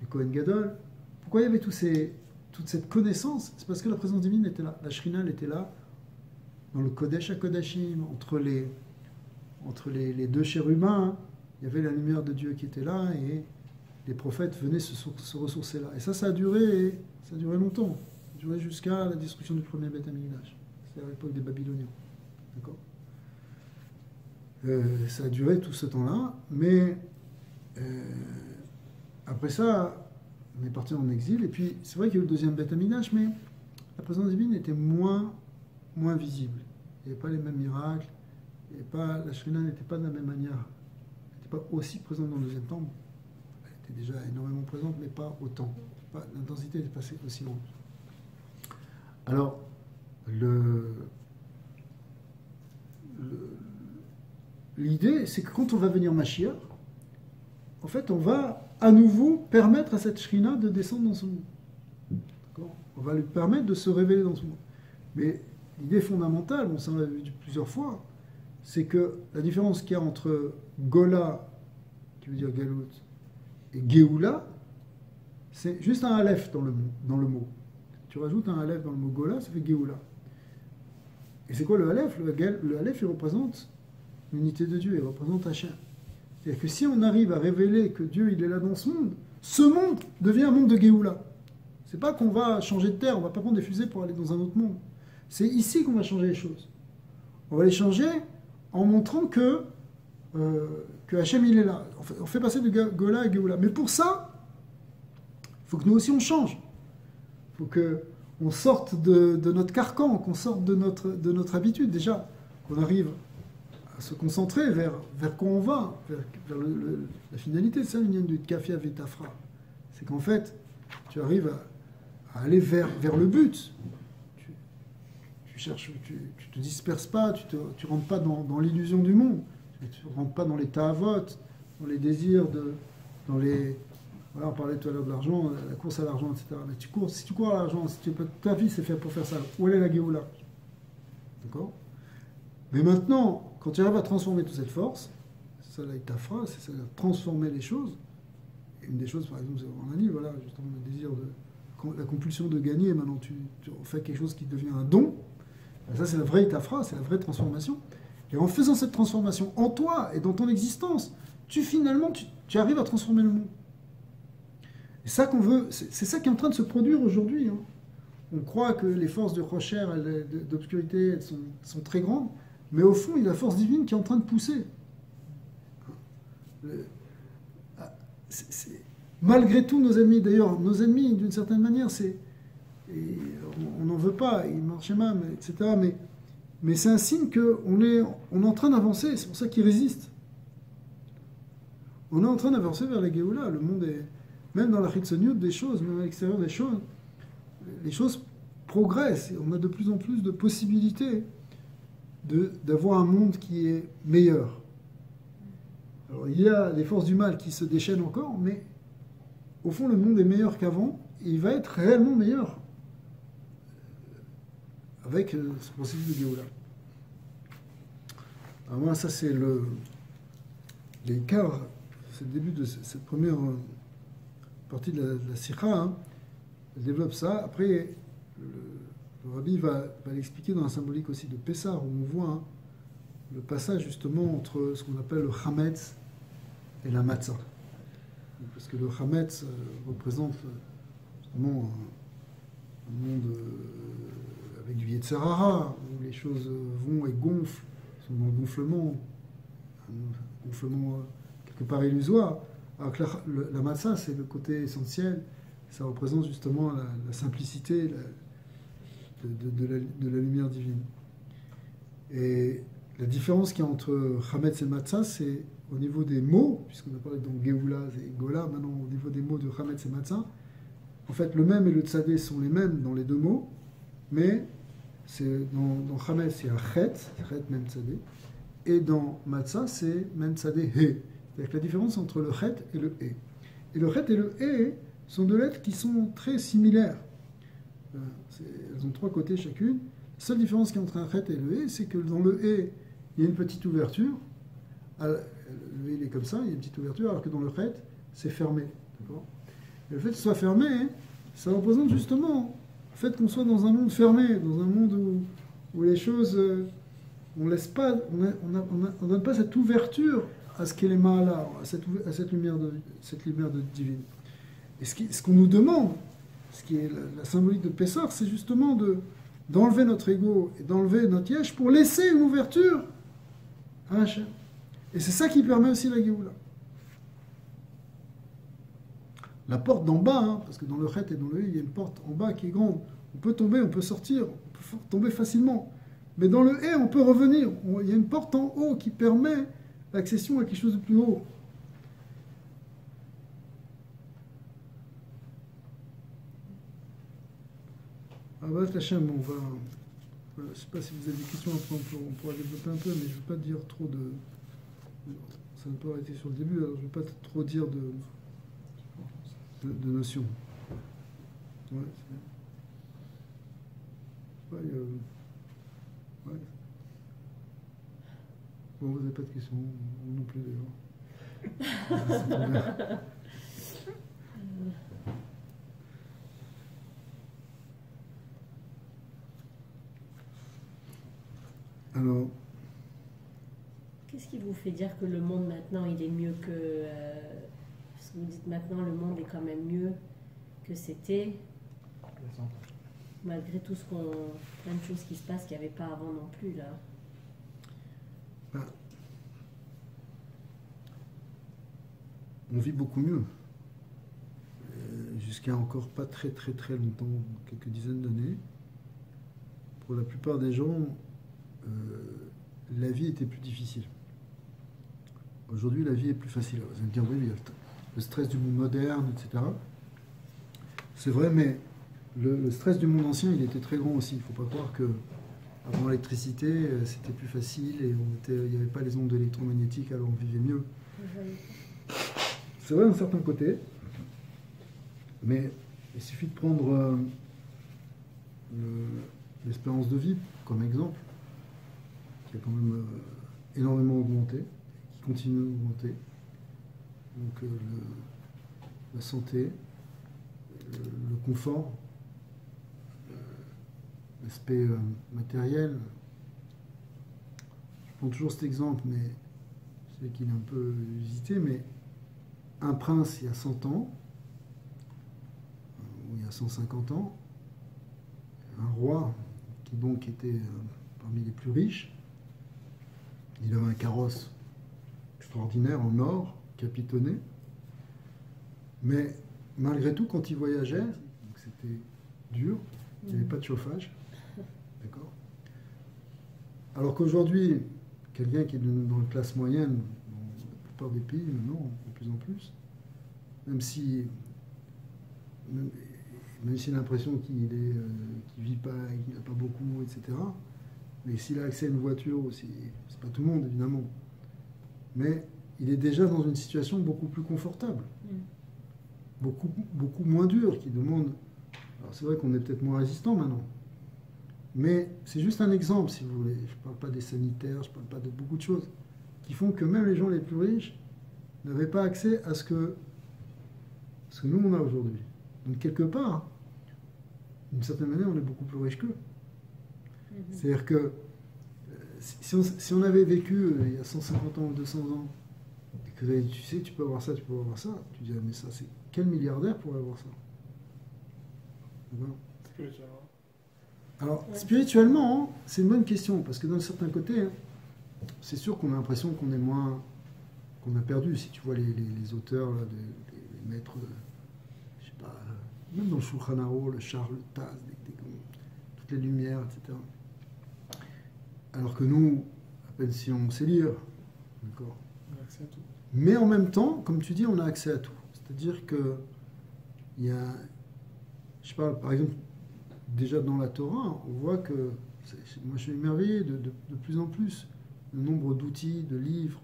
Kohen Gadol. Pourquoi il y avait toute cette connaissance? C'est parce que la présence divine était là, la Shekhinah était là, dans le Kodesh HaKodashim, entre les deux chérubins, il y avait la lumière de Dieu qui était là, et les prophètes venaient se ressourcer là. Et ça a duré longtemps. Ça a duré jusqu'à la destruction du premier Beth Amikdash. C'est à l'époque des Babyloniens. D'accord? Ça a duré tout ce temps-là, mais après ça, on est parti en exil, et puis c'est vrai qu'il y a eu le deuxième Beth Amikdash, mais la présence divine était moins visible. Il n'y avait pas les mêmes miracles, la Shekhinah n'était pas de la même manière, elle n'était pas aussi présente dans le deuxième temple. Elle était déjà énormément présente, mais pas autant. L'intensité n'était pas aussi grande. Alors, l'idée, c'est que quand on va venir Mashiach, en fait, on va à nouveau permettre à cette Shekhinah de descendre dans ce monde. On va lui permettre de se révéler dans ce monde. Mais l'idée fondamentale, bon, ça on l'a vu plusieurs fois, c'est que la différence qu'il y a entre Gola, qui veut dire Galout, et Géoula, c'est juste un Aleph dans le mot. Tu rajoutes un Aleph dans le mot Gola, ça fait Géoula. Et c'est quoi le Aleph? Le Aleph, il représente l'unité de Dieu, il représente Hachem. C'est-à-dire que si on arrive à révéler que Dieu, il est là dans ce monde devient un monde de Géoula. C'est pas qu'on va changer de terre, on va pas prendre des fusées pour aller dans un autre monde. C'est ici qu'on va changer les choses. On va les changer en montrant que Hachem, il est là. On fait passer de Gola à Géoula. Mais pour ça, il faut que nous aussi on change. Il faut qu'on sorte de notre carcan, qu'on sorte de notre habitude. Déjà, qu'on arrive à se concentrer vers quoi on va, vers la finalité. C'est ça l'union du Kafia Vetafra. C'est qu'en fait, tu arrives à aller vers le but. Tu cherches, tu te disperses pas, tu rentres pas dans l'illusion du monde. Tu rentres pas dans les ta'avot, dans les désirs, dans les... Voilà, on parlait tout à l'heure de l'argent, la course à l'argent, etc. Mais si tu cours à l'argent, ta vie c'est fait pour faire ça. Où est la Géoula? D'accord? Mais maintenant, quand tu arrives à transformer toute cette force, c'est ça l'Aïtafra, c'est ça, transformer les choses. Et une des choses, par exemple, on a dit, voilà, justement, le désir la compulsion de gagner, maintenant tu fais quelque chose qui devient un don. Ça, c'est la vraie Itafra, c'est la vraie transformation. Et en faisant cette transformation en toi et dans ton existence, tu arrives à transformer le monde. Et ça qu'on veut, c'est ça qui est en train de se produire aujourd'hui. Hein. On croit que les forces de Rocher, d'obscurité, elles sont très grandes, mais au fond, il y a la force divine qui est en train de pousser. Malgré tout, nos ennemis, d'ailleurs, d'une certaine manière, on n'en veut pas, ils marchent même, etc. Mais c'est un signe qu'on est en train d'avancer, c'est pour ça qu'ils résistent. On est en train d'avancer vers la Géoula. Le monde est, même dans la Chitsoniut des choses, même à l'extérieur des choses, les choses progressent. Et on a de plus en plus de possibilités d'avoir un monde qui est meilleur. Alors il y a les forces du mal qui se déchaînent encore, mais au fond le monde est meilleur qu'avant, et il va être réellement meilleur avec ce processus de Géoula. Alors voilà, ça c'est l'écart, c'est le début de cette première partie de la Sikha. Hein. Elle développe ça. Après, le Rabbi va l'expliquer dans la symbolique aussi de Pessah, où on voit hein, le passage justement entre ce qu'on appelle le Chametz et la Matzah. Parce que le Chametz représente justement un monde avec du Yetzer Hara, où les choses vont et gonflent, sont dans le gonflement, un gonflement quelque part illusoire. Alors que la Matzah, c'est le côté essentiel, ça représente justement la simplicité de la lumière divine. Et la différence qu'il y a entre Chametz et Matzah, c'est au niveau des mots, puisqu'on a parlé de Géoula et Gola, maintenant au niveau des mots de Chametz et Matzah, en fait le même et le tzadé sont les mêmes dans les deux mots, mais dans Chametz il y a Chet même tzadé, et dans Matzah c'est même tzadé He. C'est-à-dire que la différence entre le Chet et le He. Et le Chet et le He sont deux lettres qui sont très similaires. Elles ont trois côtés chacune. La seule différence qu'il y a entre un Chet et le He, c'est que dans le He, il y a une petite ouverture. Le He, il est comme ça, il y a une petite ouverture, alors que dans le Chet, c'est fermé. D'accord ? Et le fait que ce soit fermé, ça représente justement le fait qu'on soit dans un monde fermé, dans un monde où les choses, on laisse pas, on donne pas cette ouverture à ce qu'est les Mahalas, à cette lumière de divine. Et ce qu'on nous demande, ce qui est la symbolique de Pessah, c'est justement d'enlever notre ego et d'enlever notre yesh pour laisser une ouverture à Hachem. Et c'est ça qui permet aussi la Géoula. La porte d'en bas, hein, parce que dans le Chet et dans le He, il y a une porte en bas qui est grande. On peut tomber, on peut sortir, on peut tomber facilement. Mais dans le He, on peut revenir. Il y a une porte en haut qui permet l'accession à quelque chose de plus haut. Alors, Hachem, je ne sais pas si vous avez des questions, après on pourra développer un peu, mais je ne veux pas dire trop de... Ça n'a pas été sur le début, alors je ne veux pas trop dire de notions. Ouais, Ouais, ouais. Bon, vous n'avez pas de questions, non plus d'ailleurs. Alors, qu'est-ce qui vous fait dire que le monde maintenant il est mieux que... parce que vous dites maintenant le monde est quand même mieux que c'était, malgré tout plein de choses qui se passent qu'il n'y avait pas avant non plus là. Ben, on vit beaucoup mieux. Jusqu'à encore pas très très très longtemps, quelques dizaines d'années, pour la plupart des gens, la vie était plus difficile. Aujourd'hui, la vie est plus facile. Vous allez me dire, oui, il y a le stress du monde moderne, etc. C'est vrai, mais le stress du monde ancien, il était très grand aussi. Il ne faut pas croire que avant l'électricité, c'était plus facile et il n'y avait pas les ondes électromagnétiques, alors on vivait mieux. C'est vrai d'un certain côté, mais il suffit de prendre l'espérance de vie comme exemple, qui a quand même énormément augmenté, qui continue d'augmenter. Donc la santé, le confort, l'aspect matériel. Je prends toujours cet exemple, mais je sais qu'il est un peu usité, mais un prince il y a 100 ans, ou il y a 150 ans, un roi qui donc était parmi les plus riches, il avait un carrosse extraordinaire en or, capitonné, mais malgré tout, quand il voyageait, donc c'était dur, il n'y avait pas de chauffage, d'accord. Alors qu'aujourd'hui, quelqu'un qui est dans la classe moyenne, dans la plupart des pays maintenant, de plus en plus, même si il a l'impression qu'il vit pas, qu'il n'a pas beaucoup, etc. Mais s'il a accès à une voiture aussi, c'est pas tout le monde évidemment, mais il est déjà dans une situation beaucoup plus confortable, beaucoup moins dure, qui demande. Alors c'est vrai qu'on est peut-être moins résistant maintenant, mais c'est juste un exemple, si vous voulez. Je ne parle pas des sanitaires, je ne parle pas de beaucoup de choses qui font que même les gens les plus riches n'avaient pas accès à ce que nous on a aujourd'hui. Donc quelque part, d'une certaine manière, on est beaucoup plus riche qu'eux. C'est-à-dire que si on avait vécu il y a 150 ans ou 200 ans, et que tu sais, tu peux avoir ça, tu peux avoir ça, tu dirais, mais ça, c'est quel milliardaire pourrait avoir ça? Spirituellement. Alors, spirituellement, c'est une bonne question, parce que d'un certain côté, c'est sûr qu'on a l'impression qu'on est moins, qu'on a perdu. Si tu vois les auteurs, là, les maîtres, je sais pas, même dans le Shulchan Aruch, le Charles, le Taz, toutes les lumières, etc. Alors que nous, à peine si on sait lire, d'accord. On a accès à tout. Mais en même temps, comme tu dis, on a accès à tout. C'est-à-dire que il y a, je sais pas, par exemple, déjà dans la Torah, on voit que, moi je suis émerveillé de plus en plus, le nombre d'outils, de livres,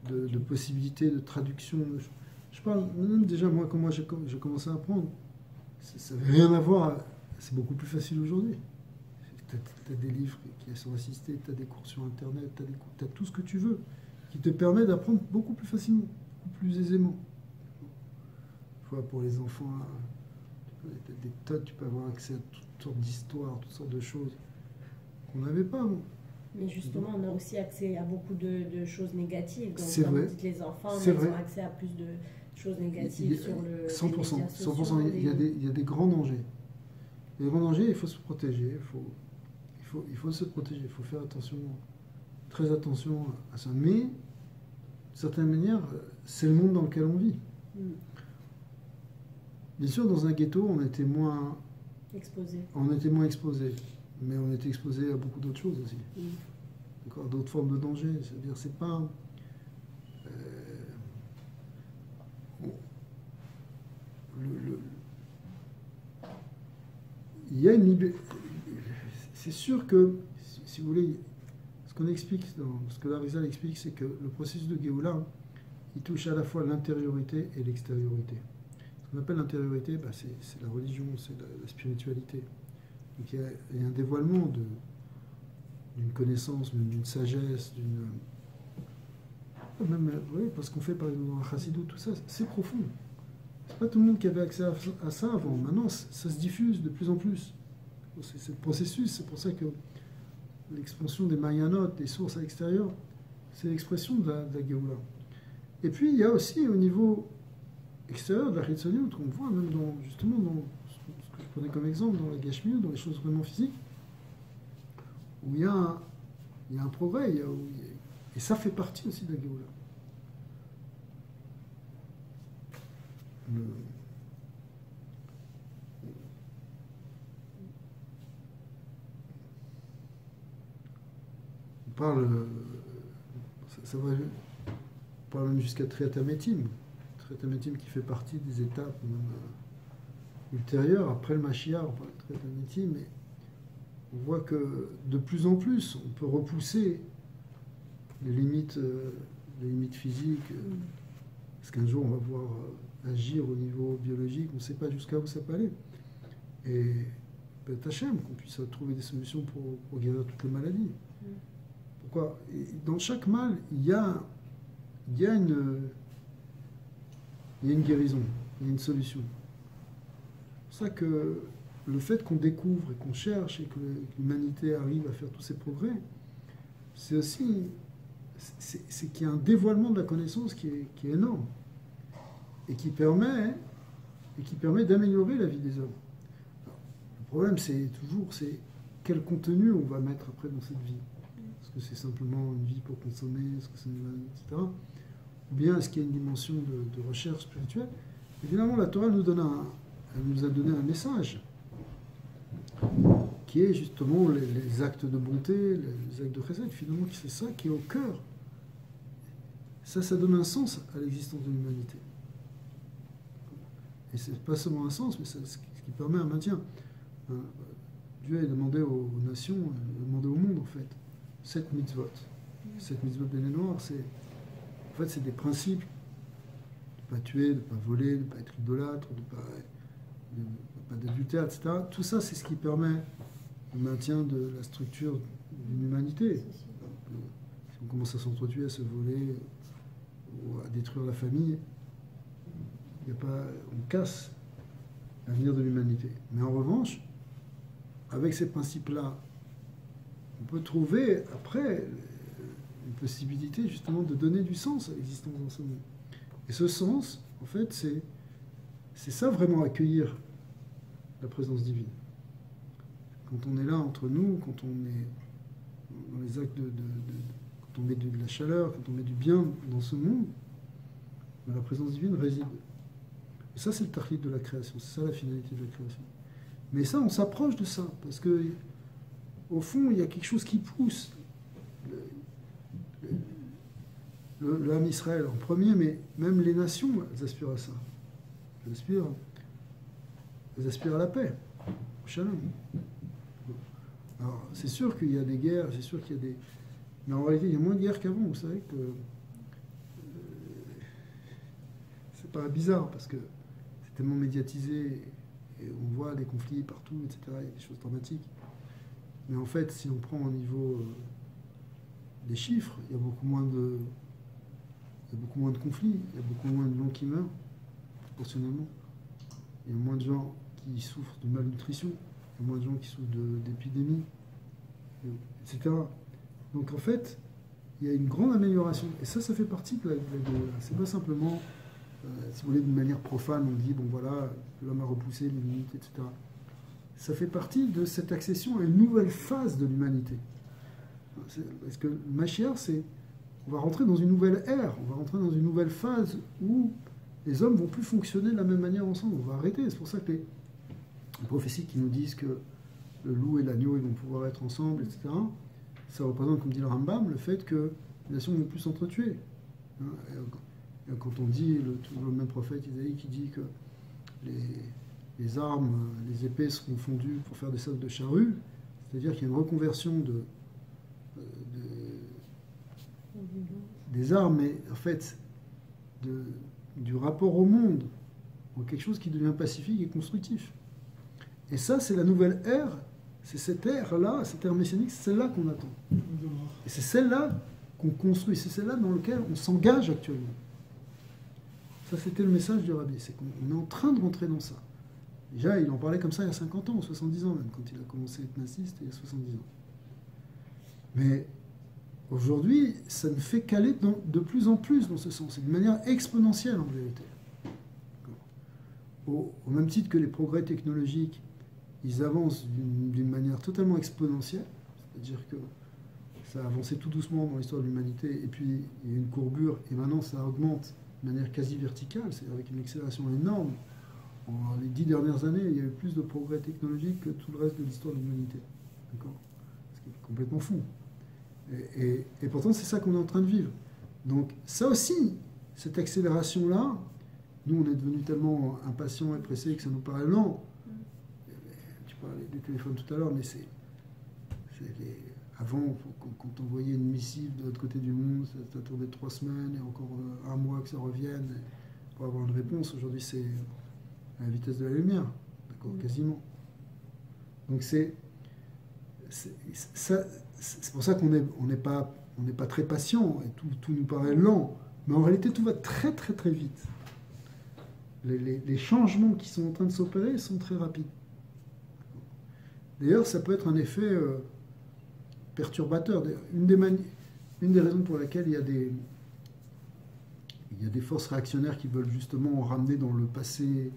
de possibilités de traduction. Je parle même déjà, moi, comment j'ai commencé à apprendre. Ça n'avait rien à voir, c'est beaucoup plus facile aujourd'hui. Tu as des livres qui sont assistés, tu as des cours sur Internet, tu as tout ce que tu veux, qui te permet d'apprendre beaucoup plus facilement, beaucoup plus aisément. Pour les enfants, des tonnes, tu peux avoir accès à toutes sortes d'histoires, toutes sortes de choses qu'on n'avait pas avant. Mais justement, on a aussi accès à beaucoup de choses négatives. Donc, c'est vrai. Les enfants, ils ont accès à plus de choses négatives sur le 100%. 100%. Il y a des grands dangers. Les grands dangers, il faut se protéger. Il faut se protéger. Il faut faire attention, très attention à ça. Mais, d'une certaine manière, c'est le monde dans lequel on vit. Bien sûr, dans un ghetto, on était moins exposé. Mais on était exposé à beaucoup d'autres choses aussi. D'accord, d'autres formes de danger. C'est-à-dire, c'est pas. Il y a une liberté. C'est sûr que, si vous voulez, ce qu'on explique, ce que l'Arizal explique, c'est que le processus de Géoula, il touche à la fois l'intériorité et l'extériorité. Ce qu'on appelle l'intériorité, c'est la religion, c'est la spiritualité. Donc il y a un dévoilement d'une connaissance, d'une sagesse, même, oui, parce qu'on fait par exemple dans la Chassidut, tout ça, c'est profond. C'est pas tout le monde qui avait accès à ça avant. Maintenant, ça se diffuse de plus en plus. C'est le processus, c'est pour ça que l'expansion des Mayanot, des sources à l'extérieur, c'est l'expression de la Géoula. Et puis, il y a aussi au niveau extérieur de la Chitzoniut, qu'on voit même justement dans ce que je prenais comme exemple, dans la Gashmiut, dans les choses vraiment physiques, où il y a un progrès, et ça fait partie aussi de la Géoula. On parle, on parle même jusqu'à Triatametim qui fait partie des étapes même, ultérieures, après le Mashiach, on parle de Triatametim, mais on voit que de plus en plus, on peut repousser les limites physiques, parce qu'un jour on va voir agir au niveau biologique, on ne sait pas jusqu'à où ça peut aller. Et peut-être Hachem, qu'on puisse trouver des solutions pour guérir toutes les maladies. Pourquoi? Et dans chaque mal, il y a une guérison, il y a une solution. C'est pour ça que le fait qu'on découvre et qu'on cherche et que l'humanité arrive à faire tous ces progrès, c'est aussi c'est qu'il y a un dévoilement de la connaissance qui est énorme et qui permet d'améliorer la vie des hommes. Alors, le problème, c'est quel contenu on va mettre après dans cette vie. Est-ce que c'est simplement une vie pour consommer, est-ce que c'est etc. Ou bien est-ce qu'il y a une dimension de recherche spirituelle? Et finalement, la Torah nous a donné un message qui est justement les actes de bonté, les actes de chesed, finalement, c'est ça qui est au cœur. Ça donne un sens à l'existence de l'humanité. Et c'est pas seulement un sens, mais c'est ce qui permet un maintien. Dieu a demandé aux nations, il a demandé au monde, en fait, 7 mitzvot. 7 mitzvot béné noir, c'est des principes de ne pas tuer, de ne pas voler, de ne pas être idolâtre, de pas d'adultère, etc. Tout ça, c'est ce qui permet le maintien de la structure d'une humanité. Si on commence à s'entretuer, à se voler, ou à détruire la famille, on casse l'avenir de l'humanité. Mais en revanche, avec ces principes-là, on peut trouver après une possibilité justement de donner du sens à l'existence dans ce monde. Et ce sens, en fait, c'est ça vraiment accueillir la présence divine. Quand on est là entre nous, quand on est dans les actes quand on met de la chaleur, quand on met du bien dans ce monde, la présence divine réside. Et ça, c'est le tachlit de la création, c'est ça la finalité de la création. Mais ça, on s'approche de ça, parce que au fond, il y a quelque chose qui pousse l'âme Israël en premier, mais même les nations, elles aspirent à ça. Elles aspirent à la paix, au shalom. Alors, c'est sûr qu'il y a des guerres, c'est sûr qu'il y a des... Mais en réalité, il y a moins de guerres qu'avant, vous savez que... c'est pas bizarre, parce que c'est tellement médiatisé, et on voit des conflits partout, etc., il y a des choses dramatiques. Mais en fait, si on prend au niveau des chiffres, il y a beaucoup moins de conflits, il y a beaucoup moins de gens qui meurent, proportionnellement. Il y a moins de gens qui souffrent de malnutrition, il y a moins de gens qui souffrent d'épidémies, etc. Donc en fait, il y a une grande amélioration. Et ça fait partie de la c'est pas simplement, si vous voulez, d'une manière profane, on dit, bon voilà, l'homme a repoussé les limites, etc. Ça fait partie de cette accession à une nouvelle phase de l'humanité. Parce que le Mashiach, on va rentrer dans une nouvelle ère, on va rentrer dans une nouvelle phase où les hommes vont plus fonctionner de la même manière ensemble. On va arrêter. C'est pour ça que les prophéties qui nous disent que le loup et l'agneau ils vont pouvoir être ensemble, etc., ça représente, comme dit le Rambam, le fait que les nations ne vont plus s'entretuer. Et quand on dit, le même prophète Isaïe qui dit que les armes, les épées seront fondues pour faire des sacs de charrues, c'est-à-dire qu'il y a une reconversion des armes, mais en fait du rapport au monde en quelque chose qui devient pacifique et constructif. Et ça, c'est la nouvelle ère C'est cette ère-là, cette ère messianique, c'est celle-là qu'on attend. Et c'est celle-là qu'on construit, c'est celle-là dans laquelle on s'engage actuellement. Ça, c'était le message du Rabbi, c'est qu'on est en train de rentrer dans ça. Déjà, il en parlait comme ça il y a 50 ans, 70 ans même, quand il a commencé à être naziste, il y a 70 ans. Mais aujourd'hui, ça ne fait qu'aller de plus en plus dans ce sens, et de manière exponentielle en vérité. Au même titre que les progrès technologiques, ils avancent d'une manière totalement exponentielle, c'est-à-dire que ça a avancé tout doucement dans l'histoire de l'humanité, et puis il y a une courbure, et maintenant ça augmente de manière quasi verticale, c'est-à-dire avec une accélération énorme. En les 10 dernières années, il y a eu plus de progrès technologiques que tout le reste de l'histoire de l'humanité. D'accord ? Ce qui est complètement fou. Et pourtant, c'est ça qu'on est en train de vivre. Donc ça aussi, cette accélération-là, nous, on est devenus tellement impatients et pressés que ça nous paraît lent. Tu parlais des téléphones tout à l'heure, mais avant, quand on envoyait une missive de l'autre côté du monde, ça attendait 3 semaines et encore 1 mois que ça revienne pour avoir une réponse. Aujourd'hui, c'est à la vitesse de la lumière, d'accord, quasiment. Donc c'est pour ça qu'on n'est pas très patient et tout nous paraît lent. Mais en réalité, tout va très très très vite. Les changements qui sont en train de s'opérer sont très rapides. D'ailleurs, ça peut être un effet perturbateur. Une des raisons pour laquelle il y a des forces réactionnaires qui veulent justement ramener dans le passé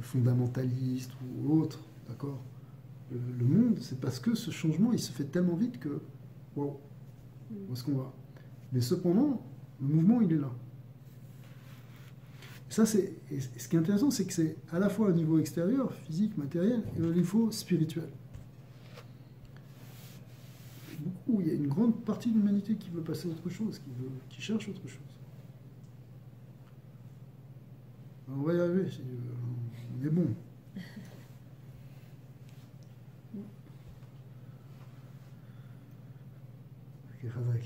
fondamentaliste ou autre, d'accord, le monde, c'est parce que ce changement, il se fait tellement vite que, wow, où est-ce qu'on va? Mais cependant, le mouvement, il est là. Ça, ce qui est intéressant, c'est que c'est à la fois au niveau extérieur, physique, matériel, et au niveau spirituel. Il y a une grande partie de l'humanité qui veut passer à autre chose, qui cherche autre chose. On va y arriver, on est bon. Ok, Razak.